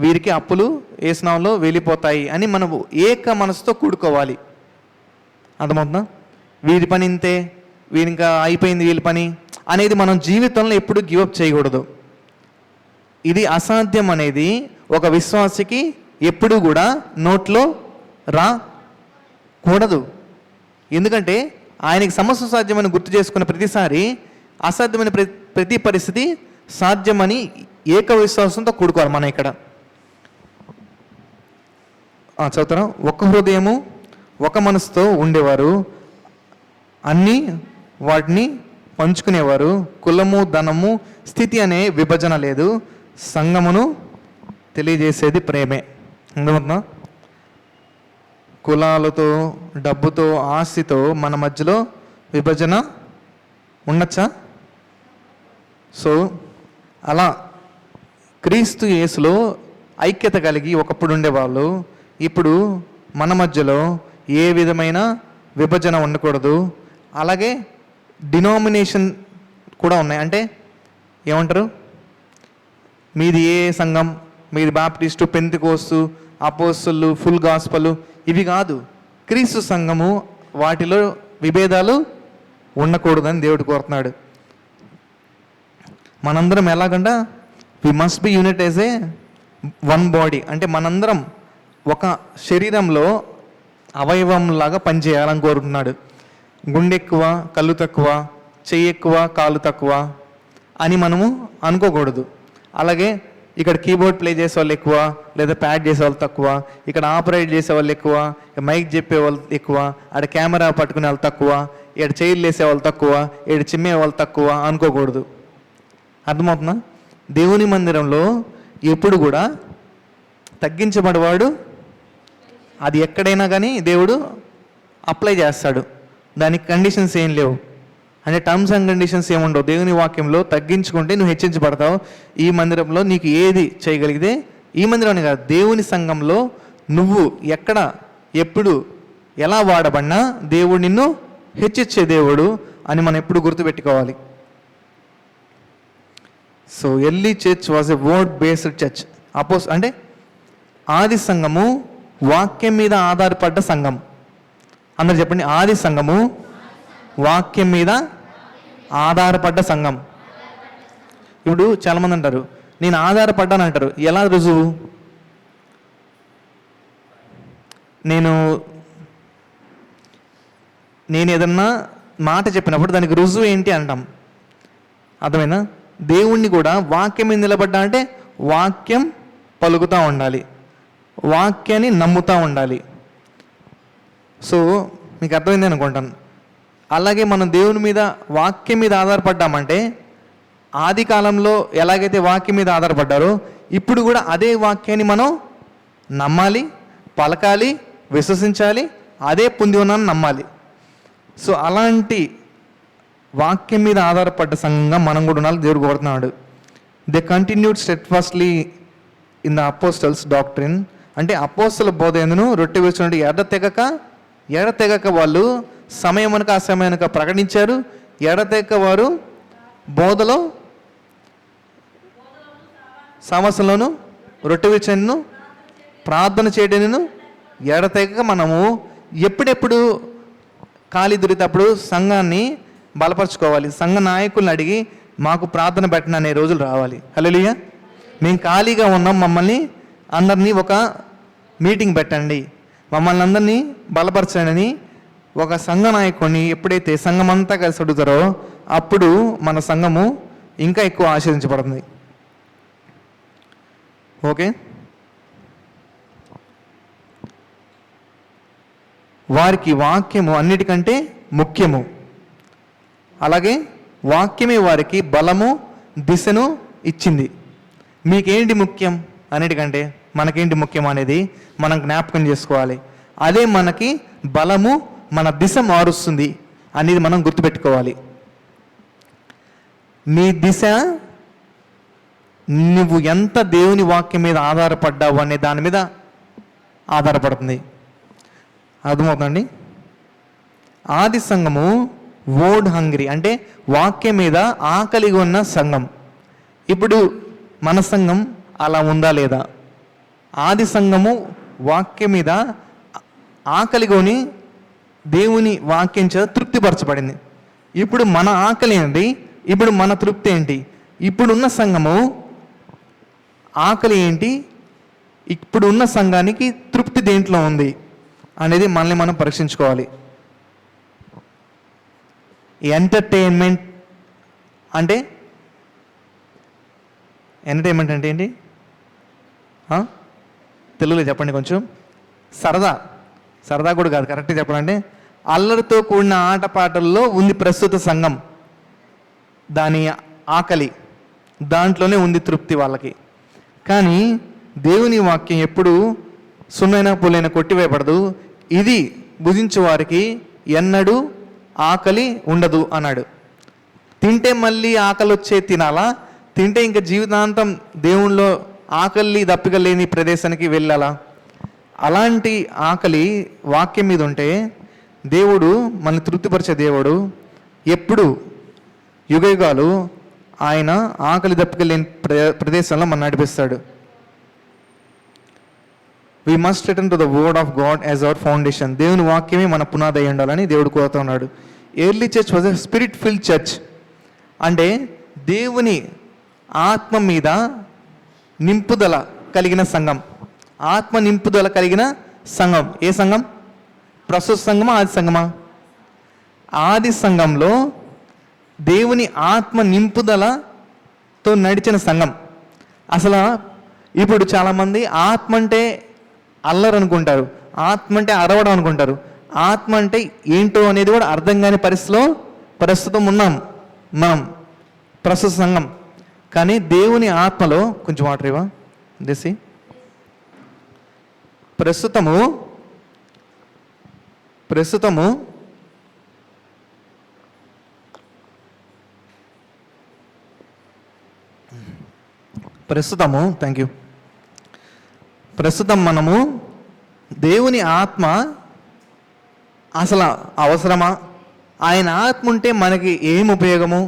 S1: వీరికి అప్పులు ఏసునామంలో వెళ్ళిపోతాయి అని మనం ఏక మనసుతో కూడుకోవాలి. అర్థమవుతుందా? వీరి పని ఇంతే, వీరి ఇంకా అయిపోయింది వీళ్ళ పని అనేది మనం జీవితంలో ఎప్పుడు గివప్ చేయకూడదు. ఇది అసాధ్యం అనేది ఒక విశ్వాసికి ఎప్పుడు కూడా నోట్లో రాకూడదు. ఎందుకంటే ఆయనకి సమస్య సాధ్యమని గుర్తు చేసుకున్న ప్రతిసారి అసాధ్యమైన ప్రతి పరిస్థితి సాధ్యమని ఏక విశ్వాసంతో కూడుకోవాలి. మనం ఇక్కడ చదువుతారా? ఒక హృదయము ఒక మనసుతో ఉండేవారు, అన్నీ వాటిని పంచుకునేవారు. కులము ధనము స్థితి అనే విభజన లేదు. సంఘమును తెలియజేసేది ప్రేమే. అర్థమవుతుందా? కులాలతో డబ్బుతో ఆస్తితో మన మధ్యలో విభజన ఉండొచ్చా? సో అలా క్రీస్తు యేసులో ఐక్యత కలిగి ఒకప్పుడు ఉండేవాళ్ళు ఇప్పుడు మన మధ్యలో ఏ విధమైన విభజన ఉండకూడదు. అలాగే డినామినేషన్ కూడా ఉన్నాయి. అంటే ఏమంటారు? మీది ఏ సంఘం, మీది బాప్టిస్టు, పెంతెకోస్తు, అపోస్తలు, ఫుల్ గాస్పల్, ఇవి కాదు. క్రీస్తు సంఘము, వాటిలో విభేదాలు ఉండకూడదని దేవుడు కోరుతున్నాడు. మనందరం ఎలాగంట we must be unit as a one body. అంటే మనందరం ఒక శరీరంలో అవయవంలాగా పనిచేయాలని కోరుతున్నాడు. గుండె ఎక్కువ కళ్ళు తక్కువ, చెయ్యి ఎక్కువ కాలు తక్కువ అని మనము అనుకోకూడదు. అలాగే ఇక్కడ కీబోర్డ్ ప్లే చేసే వాళ్ళు ఎక్కువ, లేదా ప్యాడ్ చేసే వాళ్ళు తక్కువ, ఇక్కడ ఆపరేట్ చేసే వాళ్ళు ఎక్కువ, మైక్ చెప్పే వాళ్ళు ఎక్కువ, ఆడ కెమెరా పట్టుకునే వాళ్ళు తక్కువ, ఇక్కడ చైర్లు వేసే వాళ్ళు తక్కువ, ఇక్కడ చిమ్మే వాళ్ళు తక్కువ అనుకోకూడదు. అర్థమవుతుందా? దేవుని మందిరంలో ఎప్పుడు కూడా తగ్గించబడేవాడు అది ఎక్కడైనా కానీ దేవుడు అప్లై చేస్తాడు. దానికి కండిషన్స్ ఏం లేవు. అంటే టర్మ్స్ అండ్ కండిషన్స్ ఏముండవు. దేవుని వాక్యంలో తగ్గించుకుంటే నువ్వు హెచ్చించబడతావు. ఈ మందిరంలో నీకు ఏది చేయగలిగితే ఈ మందిరంలోనే కాదు, దేవుని సంఘంలో నువ్వు ఎక్కడ ఎప్పుడు ఎలా వాడబడినా దేవుడు నిన్ను హెచ్చిచ్చే దేవుడు అని మనం ఎప్పుడు గుర్తుపెట్టుకోవాలి. So early church was a word based church. అంటే ఆది సంఘము వాక్యం మీద ఆధారపడ్డ సంఘం. అందరు చెప్పండి, ఆది సంఘము వాక్యం మీద ఆధారపడ్డ సంఘం. ఇప్పుడు చాలామంది అంటారు నేను ఆధారపడ్డాను అంటారు. ఎలా రుజువు? నేను ఏదన్నా మాట చెప్పినప్పుడు దానికి రుజువు ఏంటి అంటాం. అర్థమైనా? దేవుణ్ణి కూడా వాక్యం మీద నిలబడ్డా అంటే వాక్యం పలుకుతూ ఉండాలి, వాక్యాన్ని నమ్ముతూ ఉండాలి. సో మీకు అర్థమైంది అనుకుంటాను. అలాగే మనం దేవుని మీద వాక్యం మీద ఆధారపడ్డామంటే ఆది కాలంలో ఎలాగైతే వాక్యం మీద ఆధారపడ్డారో ఇప్పుడు కూడా అదే వాక్యాన్ని మనం నమ్మాలి, పలకాలి, విశ్వసించాలి, అదే పొంది ఉన్నాను నమ్మాలి. సో అలాంటి వాక్యం మీద ఆధారపడ్డ సంఘంగా మనం కూడా ఉండాలి. దేవుడు కోరుతున్నాడు. They continued steadfastly in the apostles' doctrine. అంటే అపోస్తల బోధ ఎందును రొట్టె విరుచున్నట్టు ఎడతెగక వాళ్ళు సమయమునక అసమయమునక ప్రకటించారు. ఎడతెగక వారు బోధలో సమస్యలను రొట్టె విరుచును ప్రార్థన చేయడను ఎడతెగక మనము ఎప్పుడెప్పుడు ఖాళీ దొరికినప్పుడు సంఘాన్ని బలపరచుకోవాలి. సంఘ నాయకులను అడిగి మాకు ప్రార్థన పెట్టిన అనే రోజులు రావాలి. హల్లెలూయా. మేము ఖాళీగా ఉన్నాం, మమ్మల్ని అందరినీ ఒక మీటింగ్ పెట్టండి, మమ్మల్ని అందరినీ బలపరచండి ఒక సంఘ నాయకుడిని ఎప్పుడైతే సంఘం అంతా కలిసి అడుగుతారో అప్పుడు మన సంఘము ఇంకా ఎక్కువ ఆశీర్వదించబడుతుంది. ఓకే. వారికి వాక్యము అన్నిటికంటే ముఖ్యము. అలాగే వాక్యమే వారికి బలము, దిశను ఇచ్చింది. మీకేంటి ముఖ్యం? అన్నిటికంటే మనకేంటి ముఖ్యం అనేది మనం జ్ఞాపకం చేసుకోవాలి. అదే మనకి బలము, మన దిశ మారుస్తుంది అనేది మనం గుర్తుపెట్టుకోవాలి. నీ దిశ నువ్వు ఎంత దేవుని వాక్యం మీద ఆధారపడ్డావు అనే దాని మీద ఆధారపడుతుంది. అర్థమవుతుందండి? ఆది సంఘము వర్డ్ హంగ్రీ అంటే వాక్యం మీద ఆకలిగా ఉన్న సంఘం. ఇప్పుడు మన సంఘం అలా ఉందా లేదా? ఆది సంఘము వాక్యం మీద ఆకలిగొని దేవుని వాక్యం చేత తృప్తిపరచబడింది. ఇప్పుడు మన ఆకలి ఏంటి? ఇప్పుడు మన తృప్తి ఏంటి? ఇప్పుడున్న సంఘము ఆకలి ఏంటి? ఇప్పుడున్న సంఘానికి తృప్తి దేంట్లో ఉంది అనేది మనల్ని మనం పరీక్షించుకోవాలి. ఎంటర్టైన్మెంట్ అంటే ఏంటి? తెలుగులో చెప్పండి కొంచెం. సరదా కూడా కాదు, కరెక్ట్గా చెప్పాలంటే అల్లరితో కూడిన ఆటపాటల్లో ఉంది ప్రస్తుత సంఘం. దాని ఆకలి దాంట్లోనే ఉంది తృప్తి వాళ్ళకి. కానీ దేవుని వాక్యం ఎప్పుడు సున్నైనా పుల్లైనా కొట్టివేయబడదు. ఇది భుజించే వారికి ఎన్నడూ ఆకలి ఉండదు అన్నాడు. తింటే మళ్ళీ ఆకలి వచ్చే తినాలా? తింటే ఇంకా జీవితాంతం దేవుణ్ణిలో ఆకలి దప్పిక లేని ప్రదేశానికి వెళ్ళాలా? అలాంటి ఆకలి వాక్యం మీద ఉంటే దేవుడు మనల్ని తృప్తిపరిచే దేవుడు. ఎప్పుడు యుగయుగాలు ఆయన ఆకలి దప్పిక లేని ప్రదేశంలో మనం నడిపిస్తాడు. We must return to the word of God as our foundation. దేవుని వాక్యమే మన పునాది అయి ఉండాలని దేవుడు కోరుతున్నాడు. Early church was a spirit field church. అంటే దేవుని ఆత్మ మీద నింపుదల కలిగిన సంఘం. ఆత్మ నింపుదల కలిగిన సంఘం. ఏ సంఘం? ప్రస్తుత సంఘమా, ఆది సంఘమా? ఆది సంఘంలో దేవుని ఆత్మ నింపుదలతో నడిచిన సంఘం. అసలు ఇప్పుడు చాలామంది ఆత్మ అంటే అల్లరు అనుకుంటారు, ఆత్మ అంటే అరవడం అనుకుంటారు. ఆత్మ అంటే ఏంటో అనేది కూడా అర్థం కాని పరిస్థితిలో ప్రస్తుతం ఉన్నాం మనం, ప్రస్తుత సంఘం. కానీ దేవుని ఆత్మలో కొంచెం వాటర్ ఇవ్వ దేసి ప్రస్తుతము థ్యాంక్ యూ. ప్రస్తుతం మనము దేవుని ఆత్మ అసలు అవసరమా, ఆయన ఆత్మ ఉంటే మనకి ఏం ఉపయోగము,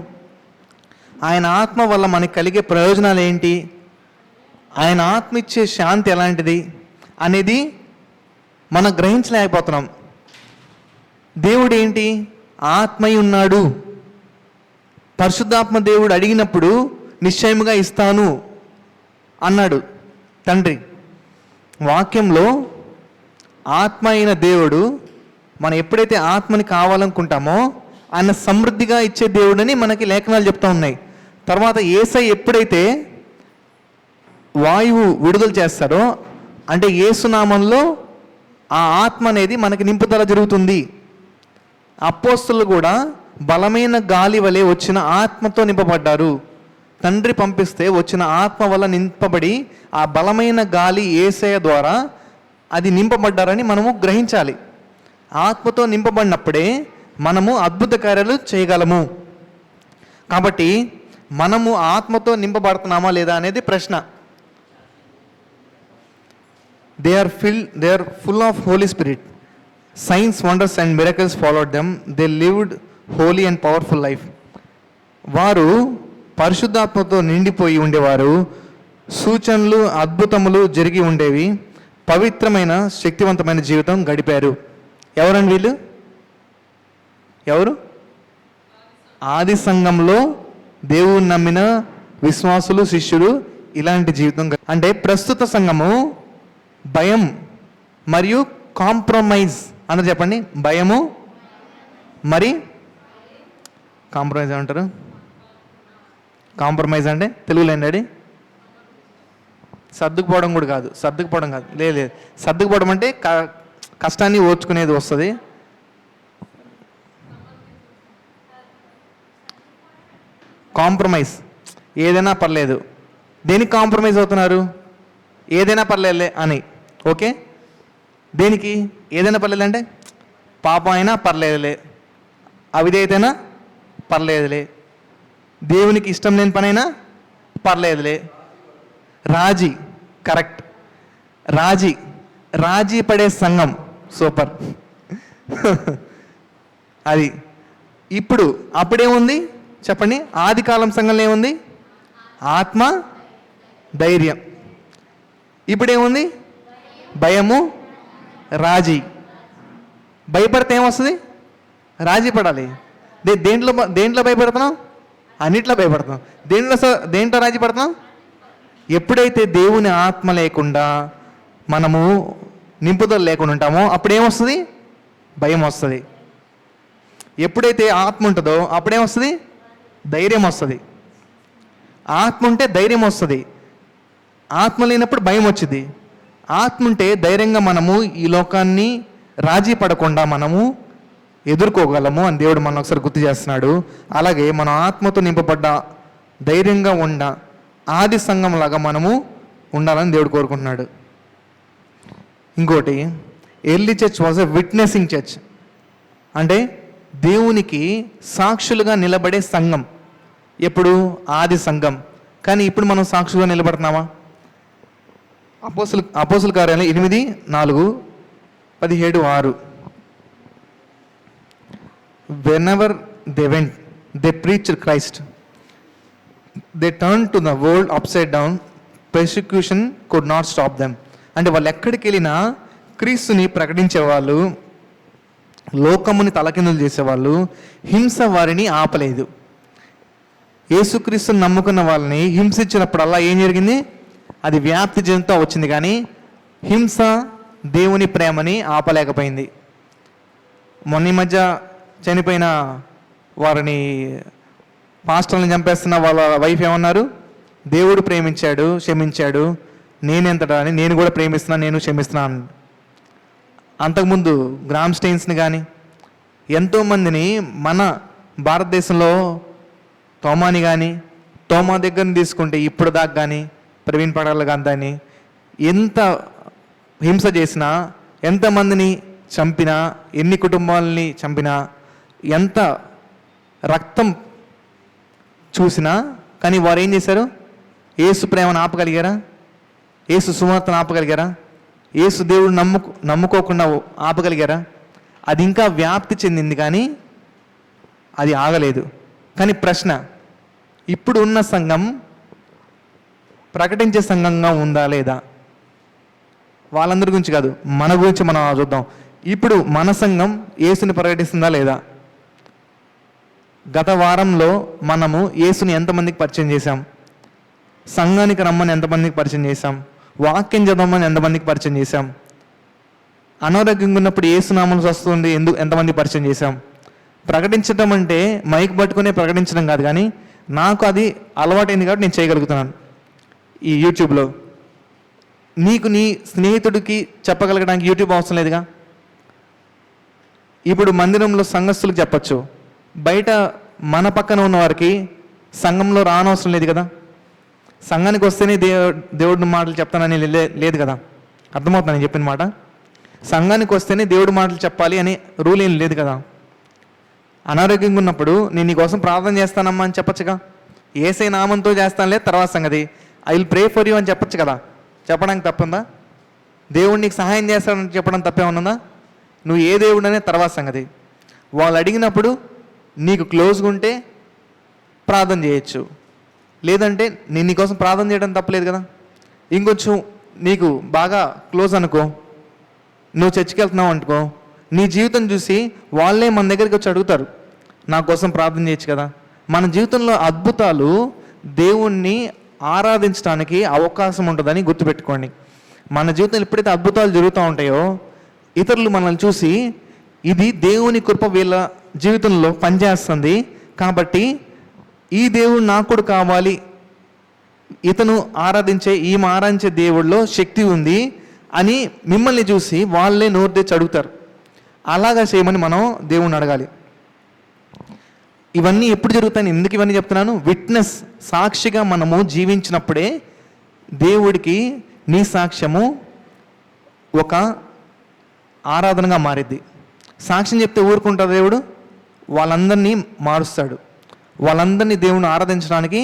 S1: ఆయన ఆత్మ వల్ల మనకి కలిగే ప్రయోజనాలు ఏంటి, ఆయన ఆత్మ ఇచ్చే శాంతి ఎలాంటిది అనేది మనం గ్రహించలేకపోతున్నాం. దేవుడు ఏంటి? ఆత్మై ఉన్నాడు. పరిశుద్ధాత్మ దేవుడు అడిగినప్పుడు నిశ్చయముగా ఇస్తాను అన్నాడు తండ్రి. వాక్యంలో ఆత్మ అయిన దేవుడు మనం ఎప్పుడైతే ఆత్మని కావాలనుకుంటామో ఆయన సమృద్ధిగా ఇచ్చే దేవుడని మనకి లేఖనాలు చెప్తా ఉన్నాయి. తర్వాత యేసై ఎప్పుడైతే వాయువు విడుదల చేస్తారో అంటే యేసునామంలో ఆ ఆత్మ అనేది మనకి నింపుదల జరుగుతుంది. అపోస్తలులు కూడా బలమైన గాలి వలె వచ్చిన ఆత్మతో నింపబడ్డారు. తండ్రి పంపిస్తే వచ్చిన ఆత్మ వల్ల నింపబడి ఆ బలమైన గాలి యేసయ్య ద్వారా అది నింపబడ్డారని మనము గ్రహించాలి. ఆత్మతో నింపబడినప్పుడే మనము అద్భుత కార్యాలు చేయగలము. కాబట్టి మనము ఆత్మతో నింపబడుతున్నామా లేదా అనేది ప్రశ్న. They are full of holy spirit. Signs, wonders and miracles followed them. They lived holy and powerful life. వారు పరిశుద్ధాత్మతో నిండిపోయి ఉండేవారు. సూచనలు, అద్భుతములు జరిగి ఉండేవి. పవిత్రమైన, శక్తివంతమైన జీవితం గడిపారు. ఎవరండి వీళ్ళు? ఎవరు? ఆది సంఘంలో దేవుని నమ్మిన విశ్వాసులు, శిష్యులు ఇలాంటి జీవితం. అంటే ప్రస్తుత సంఘము భయం మరియు కాంప్రమైజ్. అందరూ చెప్పండి. భయము మరి కాంప్రమైజ్ ఏమంటారు? కాంప్రమైజ్ అంటే తెలుగులో ఏంటండి? సర్దుకుపోవడం కూడా కాదు. సర్దుకుపోవడం కాదు, లేదు. సర్దుకుపోవడం అంటే కష్టాన్ని ఓర్చుకునేది వస్తుంది. కాంప్రమైజ్ ఏదైనా పర్లేదు. దేనికి కాంప్రమైజ్ అవుతున్నారు? ఏదైనా పర్లేదులే అని. ఓకే, దేనికి ఏదైనా పర్లేదు అంటే పాపం అయినా పర్లేదులే, అవిధేయతైనా పర్లేదులే, దేవునికి ఇష్టం లేని పనైనా పర్లేదులే. రాజీ, కరెక్ట్. రాజీ పడే సంఘం సూపర్. అది ఇప్పుడు అప్పుడేముంది చెప్పండి? ఆది కాలం సంఘంలో ఏముంది? ఆత్మ, ధైర్యం. ఇప్పుడేముంది? భయము, రాజీ. భయపడితే ఏమొస్తుంది? రాజీ పడాలి. దేంట్లో భయపడుతున్నాం? అన్నిట్లో భయపడుతున్నాం. దేంట్లో రాజీ పడుతున్నాం? ఎప్పుడైతే దేవుని ఆత్మ లేకుండా మనము నింపుదల లేకుండా ఉంటామో అప్పుడేమొస్తుంది? భయం వస్తుంది. ఎప్పుడైతే ఆత్మ ఉంటుందో అప్పుడేమొస్తుంది? ధైర్యం వస్తుంది. ఆత్మ ఉంటే ధైర్యం వస్తుంది. ఆత్మ లేనప్పుడు భయం వచ్చింది. ఆత్మ ఉంటే ధైర్యంగా మనము ఈ లోకాన్ని రాజీ పడకుండా మనము ఎదుర్కోగలము అని దేవుడు మనం ఒకసారి గుర్తు చేస్తున్నాడు. అలాగే మన ఆత్మతో నింపబడ్డ ధైర్యంగా ఆది సంఘంలాగా మనము ఉండాలని దేవుడు కోరుకుంటున్నాడు. ఇంకోటి, early church was a witnessing church. అంటే దేవునికి సాక్షులుగా నిలబడే సంఘం. ఎప్పుడు? ఆది సంఘం. కానీ ఇప్పుడు మనం సాక్షులుగా నిలబడుతున్నామా? అపోస్తుల కార్యాలు 8:4-17-6. Whenever they went, they preached Christ. They turned to the world upside down. Persecution could not stop them. అంటే వాళ్ళు ఎక్కడికి వెళ్ళినా క్రీస్తుని ప్రకటించేవాళ్ళు, లోకముని తలకిందులు చేసేవాళ్ళు. హింస వారిని ఆపలేదు. యేసుక్రీస్తుని నమ్ముకున్న వాళ్ళని హింసించినప్పుడల్లా ఏం జరిగింది? అది వ్యాప్తి చెందుతూ వచ్చింది. కానీ హింస దేవుని ప్రేమని ఆపలేకపోయింది. మొన్న మధ్య చనిపోయిన వారిని, పాస్టర్ని చంపేస్తున్న వాళ్ళ వైఫ్ ఏమన్నారు? దేవుడు ప్రేమించాడు, క్షమించాడు, నేనెంతటా అని నేను కూడా ప్రేమిస్తున్నాను, నేను క్షమిస్తున్నాను. అంతకుముందు గ్రామ్ స్టెయిన్స్ని కానీ ఎంతోమందిని మన భారతదేశంలో, తోమాని కానీ, తోమా దగ్గరని తీసుకుంటే ఇప్పుడు దాకా కానీ, ప్రవీణ్ పడాల కానీ ఎంత హింస చేసినా, ఎంతమందిని చంపినా, ఎన్ని కుటుంబాలని చంపినా, ఎంత రక్తం చూసినా, కానీ వారు ఏం చేశారు? యేసు ప్రేమను ఆపగలిగారా? యేసు సువార్తను ఆపగలిగారా? యేసు దేవుడు నమ్ముకోకుండా ఆపగలిగారా? అది ఇంకా వ్యాప్తి చెందింది కానీ అది ఆగలేదు. కానీ ప్రశ్న, ఇప్పుడు ఉన్న సంఘం ప్రకటించే సంఘంగా ఉందా లేదా? వాళ్ళందరి గురించి కాదు, మన గురించి మనం చూద్దాం. ఇప్పుడు మన సంఘం యేసుని ప్రకటిస్తుందా లేదా? గత వారంలో మనము యేసుని ఎంతమందికి పరిచయం చేశాం? సంఘానికి రమ్మని ఎంతమందికి పరిచయం చేశాం? వాక్యం చదవమని ఎంతమందికి పరిచయం చేశాం? అనారోగ్యంగా ఉన్నప్పుడు యేసునామం వస్తుంది ఎంతమందికి పరిచయం చేశాం? ప్రకటించడం అంటే మైక్ పట్టుకునే ప్రకటించడం కాదు, కానీ నాకు అది అలవాటైంది కాబట్టి నేను చేయగలుగుతున్నాను. ఈ యూట్యూబ్లో నీకు నీ స్నేహితుడికి చెప్పగలగడానికి యూట్యూబ్ అవసరం లేదుగా. ఇప్పుడు మందిరంలో సంఘస్థులకు చెప్పచ్చు, బయట మన పక్కన ఉన్న వారికి సంఘంలో రానవసరం లేదు కదా. సంఘానికి వస్తేనే దేవుడి మాటలు చెప్తానని లేదు కదా. అర్థమవుతుంది నేను చెప్పిన మాట? సంఘానికి వస్తేనే దేవుడి మాటలు చెప్పాలి అని రూల్ ఏం లేదు కదా. అనారోగ్యంగా ఉన్నప్పుడు నేను నీకోసం ప్రార్థన చేస్తానమ్మా అని చెప్పచ్చుగా. యేసయ్య నామంతో చేస్తానులే తర్వాత సంగతి, I will pray for you అని చెప్పచ్చు కదా. చెప్పడానికి తప్పుందా? దేవుడు నీకు సహాయం చేస్తాడని చెప్పడం తప్పేమన్నా? నువ్వు ఏ దేవుడు అనే తర్వాత సంగతి. వాళ్ళు అడిగినప్పుడు నీకు క్లోజ్గా ఉంటే ప్రార్థన చేయొచ్చు, లేదంటే నేను నీకోసం ప్రార్థన చేయడం తప్పలేదు కదా. ఇంకొంచెం నీకు బాగా క్లోజ్ అనుకో, నువ్వు చర్చికి వెళ్తున్నావు అనుకో, నీ జీవితం చూసి వాళ్ళే మన దగ్గరికి వచ్చి అడుగుతారు, నా కోసం ప్రార్థన చేయొచ్చు కదా. మన జీవితంలో అద్భుతాలు దేవుణ్ణి ఆరాధించడానికి అవకాశం ఉంటుందని గుర్తుపెట్టుకోండి. మన జీవితంలో ఎప్పుడైతే అద్భుతాలు జరుగుతూ ఉంటాయో ఇతరులు మనల్ని చూసి ఇది దేవుని కృప వీళ్ళ జీవితంలో పనిచేస్తుంది కాబట్టి ఈ దేవుడు నాకు కూడా కావాలి, ఈమె ఆరాధించే దేవుడిలో శక్తి ఉంది అని మిమ్మల్ని చూసి వాళ్ళే నోరు తెచ్చి అడుగుతారు. అలాగా చేయమని మనం దేవుణ్ణి అడగాలి. ఇవన్నీ ఎప్పుడు జరుగుతాయని ఎందుకు ఇవన్నీ చెప్తున్నాను? విట్నెస్, సాక్షిగా మనము జీవించినప్పుడే దేవుడికి నీ సాక్ష్యము ఒక ఆరాధనగా మారిద్ది. సాక్ష్యం చెప్తే ఊరుకుంటాడు దేవుడు, వాళ్ళందరినీ మారుస్తాడు. వాళ్ళందరినీ దేవుని ఆరాధించడానికి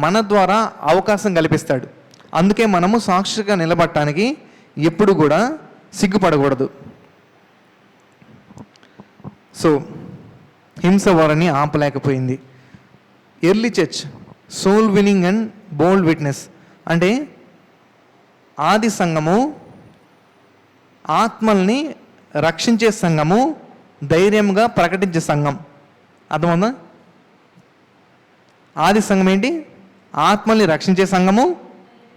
S1: మన ద్వారా అవకాశం కల్పిస్తాడు. అందుకే మనము సాక్షిగా నిలబడటానికి ఎప్పుడు కూడా సిగ్గుపడకూడదు. సో హింస వారిని ఆపలేకపోయింది. Early church soul winning and bold witness అంటే ఆది సంఘము ఆత్మల్ని రక్షించే సంఘము, ధైర్యంగా ప్రకటించే సంఘం. అర్థమవుందా? ఆది సంఘం ఏంటి? ఆత్మల్ని రక్షించే సంఘము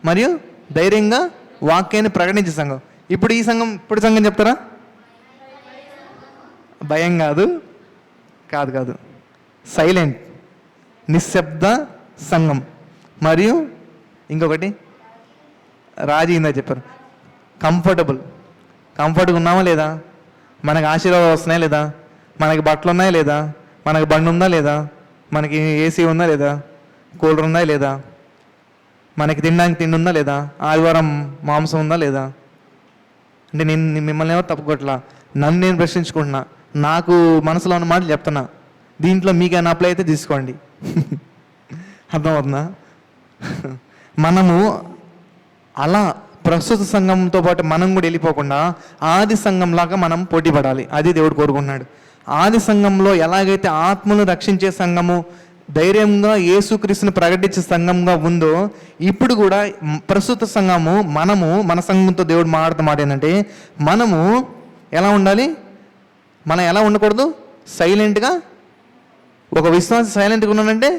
S1: మరియు ధైర్యంగా వాక్యాన్ని ప్రకటించే సంఘం. ఇప్పుడు ఈ సంఘం, ఇప్పుడు సంఘం చెప్తారా? భయం కాదు, కాదు కాదు సైలెంట్, నిశ్శబ్ద సంఘం. మరియు ఇంకొకటి రాజీ ఇందా చెప్పారు, కంఫర్ట్గా ఉన్నామా లేదా? మనకి ఆశీర్వాదాలు వస్తున్నాయా లేదా? మనకి బట్టలు ఉన్నాయా లేదా? మనకి బండి ఉందా లేదా? మనకి ఏసీ ఉందా లేదా? కూలర్ ఉందా లేదా? మనకి తినడానికి తిండి ఉందా లేదా? ఆదివారం మాంసం ఉందా లేదా? అంటే నేను మిమ్మల్ని ఏమో తప్పుకోట్లా, నన్ను నేను ప్రశ్నించుకుంటున్నా, నాకు మనసులో ఉన్న మాటలు చెప్తున్నా. దీంట్లో మీకైనా అప్లై అయితే తీసుకోండి. అర్థమవుతుందా? మనము అలా ప్రస్తుత సంఘంతో పాటు మనం కూడా వెళ్ళిపోకుండా ఆది సంఘంలాగా మనం పోటీ పడాలి. అది దేవుడు కోరుకున్నాడు. ఆది సంఘంలో ఎలాగైతే ఆత్మను రక్షించే సంఘము, ధైర్యంగా యేసుక్రీస్తుని ప్రకటించే సంఘంగా ఉందో, ఇప్పుడు కూడా ప్రస్తుత సంఘము మన సంఘంతో దేవుడు మాట్లాడుతూ మాట ఏంటంటే, మనము ఎలా ఉండాలి? మనం ఎలా ఉండకూడదు? సైలెంట్గా. ఒక విశ్వాసి సైలెంట్గా ఉన్నానంటే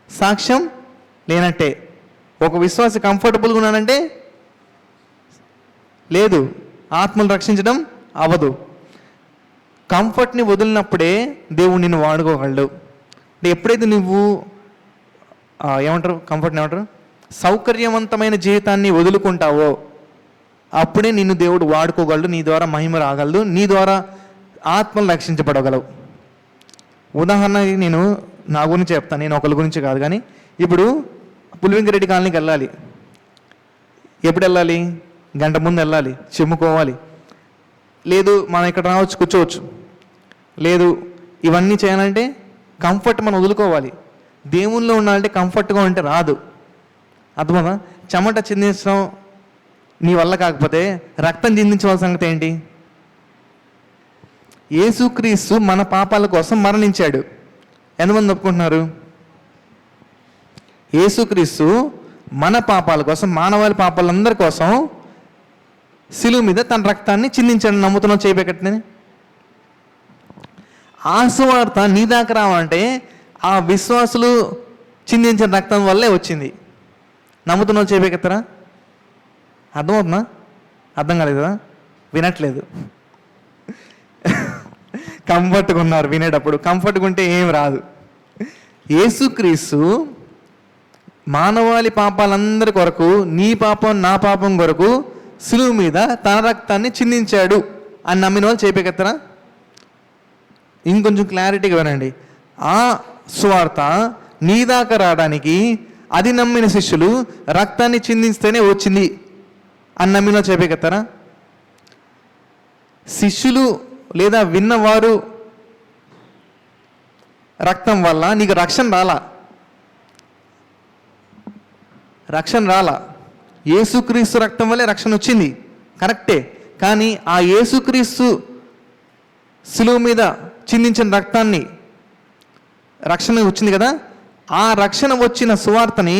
S1: సాక్ష్యం లేనట్టే. ఒక విశ్వాసి కంఫర్టబుల్గా ఉన్నానంటే లేదు, ఆత్మను రక్షించడం అవ్వదు. కంఫర్ట్ని వదిలినప్పుడే దేవుడు నిన్ను వాడుకోగలడు. అంటే ఎప్పుడైతే నువ్వు కంఫర్ట్ని ఏమంటారు, సౌకర్యవంతమైన జీవితాన్ని వదులుకుంటావో అప్పుడే నిన్ను దేవుడు వాడుకోగలడు, నీ ద్వారా మహిమ రాగలదు, నీ ద్వారా ఆత్మలు రక్షించబడగలవు. ఉదాహరణకి నేను నా గురించి చెప్తాను, నేను ఒకరి గురించి కాదు. కానీ ఇప్పుడు పులివెంకరెడ్డి కాలనీకి వెళ్ళాలి. ఎప్పుడు వెళ్ళాలి? గంట ముందు వెళ్ళాలి, చిమ్ముకోవాలి. లేదు మనం ఇక్కడ రావచ్చు, కూర్చోవచ్చు. లేదు ఇవన్నీ చేయాలంటే కంఫర్ట్ మనం వదులుకోవాలి. దేవుల్లో ఉండాలంటే కంఫర్ట్గా ఉంటే రాదు. అర్థమా? చెమట చిందించడం నీ వల్ల కాకపోతే రక్తం చిందించవలసిన సంగతి ఏంటి? యేసుక్రీస్తు మన పాపాల కోసం మరణించాడు. ఎంతమంది ఒప్పుకుంటున్నారు? యేసుక్రీస్తు మన పాపాల కోసం, మానవాళి పాపాలందరి కోసం శిలువ మీద తన రక్తాన్ని చిందించాడు. నమ్ముతున్నావు చేయబెట్టని? ఆ సువార్త నీ దాకా రావంటే ఆ విశ్వాసులు చిందించిన రక్తం వల్లే వచ్చింది. నమ్ముతున్నావు చేయబెట్టరా? అర్థమవుతుందా? అర్థం కాలేదు కదా? వినట్లేదు. కంఫర్ట్గా ఉన్నారు వినేటప్పుడు. కంఫర్ట్గా ఉంటే ఏం రాదు. యేసుక్రీస్తు మానవాళి పాపాలందరి కొరకు, నీ పాపం నా పాపం కొరకు శిలువ మీద తన రక్తాన్ని చిందించాడు అని నమ్మిన వాళ్ళు చేపెక్కరా? ఇంకొంచెం క్లారిటీగా వినండి. ఆ స్వార్థ నీ దాకా రావడానికి అది నమ్మిన శిష్యులు రక్తాన్ని చిందిస్తేనే వచ్చింది అని నమ్మిన చేపెక్కరా? శిష్యులు లేదా విన్నవారు రక్తం వల్ల నీకు రక్షణ రాలా. యేసుక్రీస్తు రక్తం వల్లే రక్షణ వచ్చింది, కరెక్టే. కానీ ఆ యేసుక్రీస్తు శిలువ మీద చిందించిన రక్తాన్ని రక్షణ వచ్చింది కదా, ఆ రక్షణ వచ్చిన సువార్తని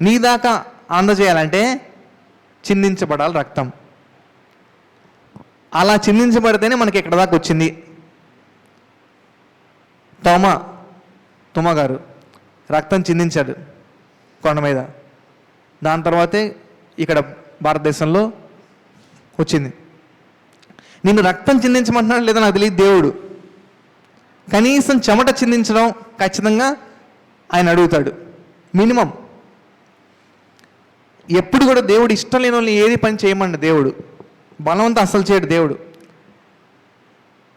S1: నీ దాకా అందజేయాలంటే చిందించబడాలి రక్తం. అలా చిందించబడితేనే మనకి ఇక్కడ దాకా వచ్చింది. తోమా గారు రక్తం చిందించాడు కొండ మీద. దాని తర్వాతే ఇక్కడ భారతదేశంలో వచ్చింది. నిన్ను రక్తం చిందించమంటున్నాడు లేదా నాకు తెలియదు దేవుడు. కనీసం చెమట చిందించడం ఖచ్చితంగా ఆయన అడుగుతాడు, మినిమం. ఎప్పుడు కూడా దేవుడు ఇష్టం లేని వాళ్ళని ఏది పని చేయమండి దేవుడు. బలవంతం అసలు చేయడు దేవుడు.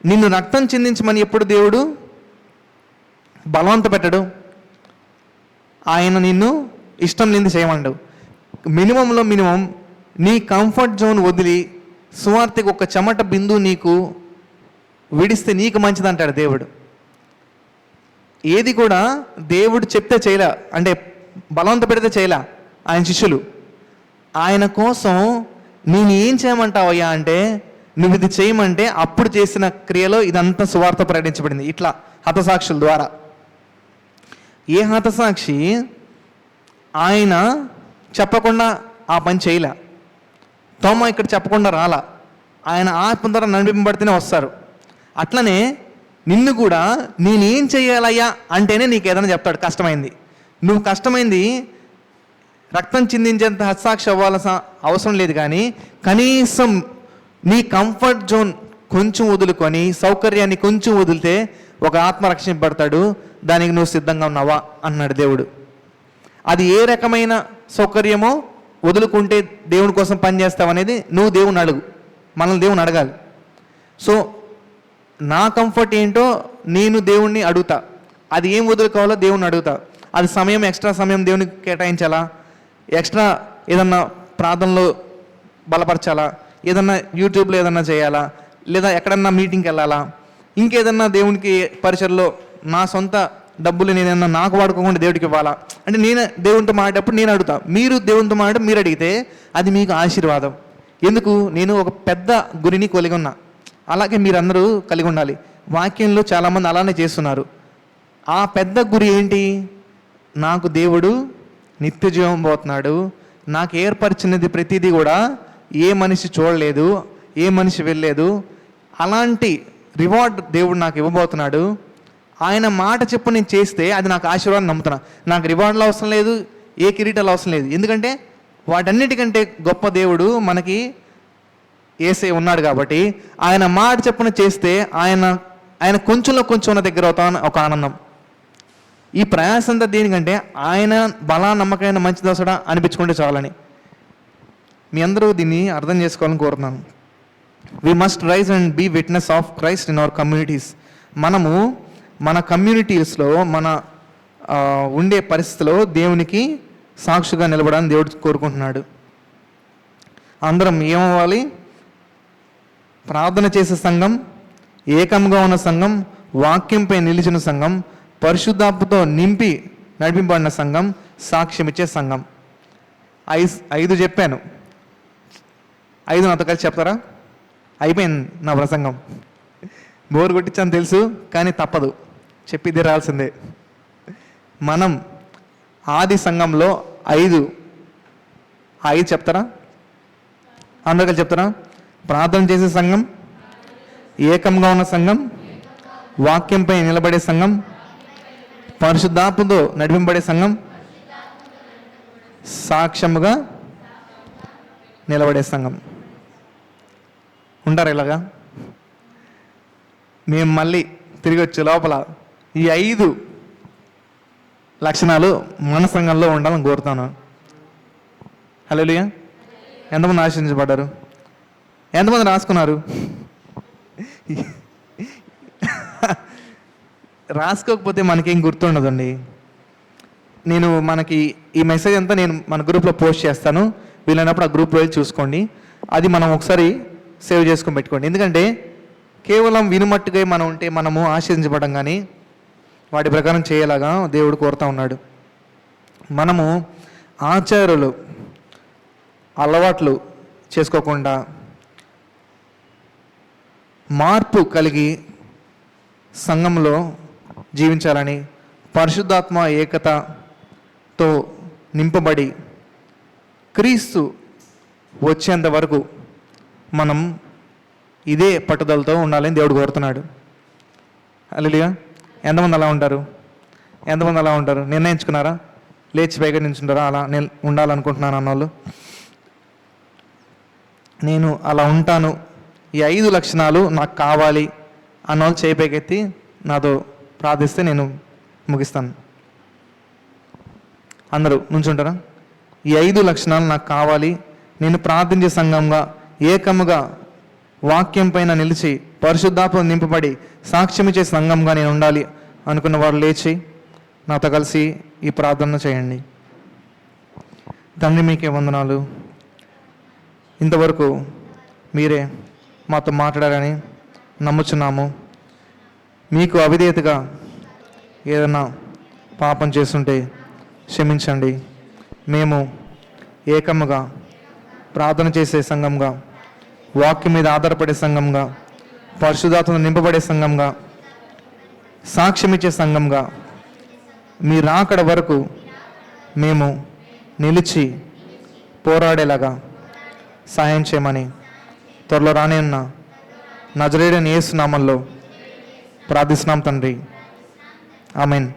S1: నిన్ను రక్తం చిందించమని ఎప్పుడు దేవుడు బలవంత పెట్టడు. ఆయన నిన్ను ఇష్టం లేనిది చేయమండు. మినిమంలో మినిమం నీ కంఫర్ట్ జోన్ వదిలి సువార్తకి ఒక చెమట బిందు నీకు విడిస్తే నీకు మంచిది అంటాడు దేవుడు. ఏది కూడా దేవుడు చెప్తే చేయలే, అంటే బలవంత పెడితే చేయలే ఆయన శిష్యులు. ఆయన కోసం నేను ఏం చేయమంటావయ్యా అంటే, నువ్వు ఇది చేయమంటే అప్పుడు చేసిన క్రియలో ఇదంతా సువార్త ప్రకటించబడింది. ఇట్లా హతసాక్షుల ద్వారా. ఏ హతసాక్షి ఆయన చెప్పకుండా ఆ పని చేయలే. తోమా ఇక్కడ చెప్పకుండా రాలా. ఆయన ఆత్మ ద్వారా నడిపింపబడితేనే వస్తారు. అట్లనే నిన్ను కూడా నేనేం చేయాలయ్యా అంటేనే నీకు ఏదైనా చెప్తాడు. కష్టమైంది, నువ్వు కష్టమైంది రక్తం చిందించేంత హతసాక్షి అవ్వాల్సిన అవసరం లేదు. కానీ కనీసం నీ కంఫర్ట్ జోన్ కొంచెం వదులుకొని సౌకర్యాన్ని కొంచెం వదిలితే ఒక ఆత్మ రక్షింపబడతాడు. దానికి నువ్వు సిద్ధంగా ఉన్నావా అన్నాడు దేవుడు. అది ఏ రకమైన సౌకర్యమో వదులుకుంటే దేవుని కోసం పనిచేస్తావనేది నువ్వు దేవుని అడుగు. మనల్ని దేవుని అడగాలి. సో నా కంఫర్ట్ ఏంటో నేను దేవుణ్ణి అడుగుతా. అది ఏం వదులుకోవాలో దేవుణ్ణి అడుగుతా. అది సమయం, ఎక్స్ట్రా సమయం దేవునికి కేటాయించాలా, ఎక్స్ట్రా ఏదన్నా ప్రార్థనలో బలపరచాలా, ఏదన్నా యూట్యూబ్లో ఏదన్నా చేయాలా, లేదా ఎక్కడన్నా మీటింగ్కి వెళ్ళాలా, ఇంకేదన్నా దేవునికి పరిచయలో నా సొంత డబ్బులు నేనన్నా నాకు వాడుకోకుండా దేవుడికి ఇవ్వాలా అంటే నేను దేవునితో మాట్లాడేటప్పుడు నేను అడుగుతా. మీరు దేవునితో మాట్లాడి మీరు అడిగితే అది మీకు ఆశీర్వాదం. ఎందుకు? నేను ఒక పెద్ద గురిని కలిగి ఉన్నా. అలాగే మీరందరూ కలిగి ఉండాలి. వాక్యంలో చాలామంది అలానే చేస్తున్నారు. ఆ పెద్ద గురి ఏంటి? నాకు దేవుడు నిత్య జీవం పోతున్నాడు, నాకు ఏర్పరిచినది ప్రతిదీ కూడా ఏ మనిషి చూడలేదు, ఏ మనిషి వెళ్ళలేదు, అలాంటి రివార్డ్ దేవుడు నాకు ఇవ్వబోతున్నాడు. ఆయన మాట చెప్పు నేను చేస్తే అది నాకు ఆశీర్వాదం నమ్ముతున్నా. నాకు రివార్డులు అవసరం లేదు, ఏ కిరీటాలు అవసరం లేదు. ఎందుకంటే వాటన్నిటికంటే గొప్ప దేవుడు మనకి యేసయ్య ఉన్నాడు. కాబట్టి ఆయన మాట చెప్పున చేస్తే ఆయన కొంచెంలో కొంచెం ఉన్న దగ్గర అవుతామని ఒక ఆనందం. ఈ ప్రయాసం అంతా దేనికంటే ఆయన బలా నమ్మకమైన మంచి దోసడా అనిపించుకుంటే చాలని. మీ అందరూ దీన్ని అర్థం చేసుకోవాలని కోరుతున్నాను. We must rise and be witness of Christ in our communities. మనము మన కమ్యూనిటీస్లో మన ఉండే పరిస్థితిలో దేవునికి సాక్షిగా నిలబడాలని దేవుడు కోరుకుంటున్నాడు. అందరం ఏమవ్వాలి? ప్రార్థన చేసే సంఘం, ఏకంగా ఉన్న సంఘం, వాక్యంపై నిలిచిన సంఘం, పరిశుద్ధాత్మతో నింపి నడిపింపబడిన సంఘం, సాక్ష్యం ఇచ్చే సంఘం. 5 చెప్పాను. 5 నాతో కలిసి చెప్తారా? అయిపోయింది నా ప్రసంగం. బోర్ కొట్టించని తెలుసు, కానీ తప్పదు, చెప్పి తీరాల్సిందే. మనం ఆది సంఘంలో 5 చెప్తారా? అందరు కలిసి చెప్తారా? ప్రార్థన చేసే సంఘం, ఏకంగా ఉన్న సంఘం, వాక్యంపై నిలబడే సంఘం, పరిశుద్ధాత్మతో నడిపింపబడే సంఘం, సాక్ష్యముగా నిలబడే సంఘం. ఉంటారు ఇలాగా? మేము మళ్ళీ తిరిగి వచ్చే లోపల ఈ 5 లక్షణాలు మన సంఘంలో ఉండాలని కోరుతాను. హల్లెలూయా. ఎంతమంది ఆశీర్వదించబడ్డారు? ఎంతమంది రాసుకున్నారు? రాసుకోకపోతే మనకేం గుర్తుండదండి. మనకి ఈ మెసేజ్ అంతా నేను మన గ్రూప్లో పోస్ట్ చేస్తాను, వీలైనప్పుడు ఆ గ్రూప్లో వెళ్ళి చూసుకోండి. అది మనం ఒకసారి సేవ్ చేసుకొని పెట్టుకోండి. ఎందుకంటే కేవలం వినుమట్టుగా మనం ఉంటే మనము ఆశీర్వదించబడం, కానీ వాటి ప్రకారం చేయలాగా దేవుడు కోరుతా ఉన్నాడు. మనము ఆచారాలు అలవాట్లు చేసుకోకుండా మార్పు కలిగి సంఘంలో జీవించాలని, పరిశుద్ధాత్మ ఏకతతో నింపబడి క్రీస్తు వచ్చేంత వరకు మనం ఇదే పట్టుదలతో ఉండాలని దేవుడు కోరుతున్నాడు. హల్లెలూయా. ఎంతమంది అలా ఉంటారు? ఎంతమంది అలా ఉంటారు? నిర్ణయించుకున్నారా? లేచి పైగా నించుంటారా అలా నేను ఉండాలనుకుంటున్నాను అన్నోళ్ళు? నేను అలా ఉంటాను, ఈ 5 లక్షణాలు నాకు కావాలి అన్నోళ్ళు చేయి పైకెత్తి నాతో ప్రార్థిస్తే నేను ముగిస్తాను. అందరూ నుంచుంటారా? ఈ 5 లక్షణాలు నాకు కావాలి, నేను ప్రార్థించే సంఘంగా, ఏకముగా వాక్యం పైన నిలిచి పరిశుద్ధాత్మ నింపబడి సాక్ష్యమిచ్చే సంఘంగా నేను ఉండాలి అనుకున్న వారు లేచి నాతో కలిసి ఈ ప్రార్థన చేయండి. తండ్రి, మీకే వందనాలు. ఇంతవరకు మీరే మాతో మాట్లాడారని నమ్ముచున్నాము. మీకు అవిధేయతగా ఏదైనా పాపం చేస్తుంటే క్షమించండి. మేము ఏకముగా ప్రార్థన చేసే సంఘంగా, వాక్యం మీద ఆధారపడే సంఘంగా, పరిశుద్ధాత్మతో నింపబడే సంఘంగా, సాక్ష్యమిచ్చే సంఘంగా మీ రాకడ వరకు మేము నిలిచి పోరాడేలాగా సాయం చేయమని త్వరలో రానున్న నజరేయుడైన యేసు నామములో ప్రార్థిస్తున్నాం తండ్రి. ఆమేన్.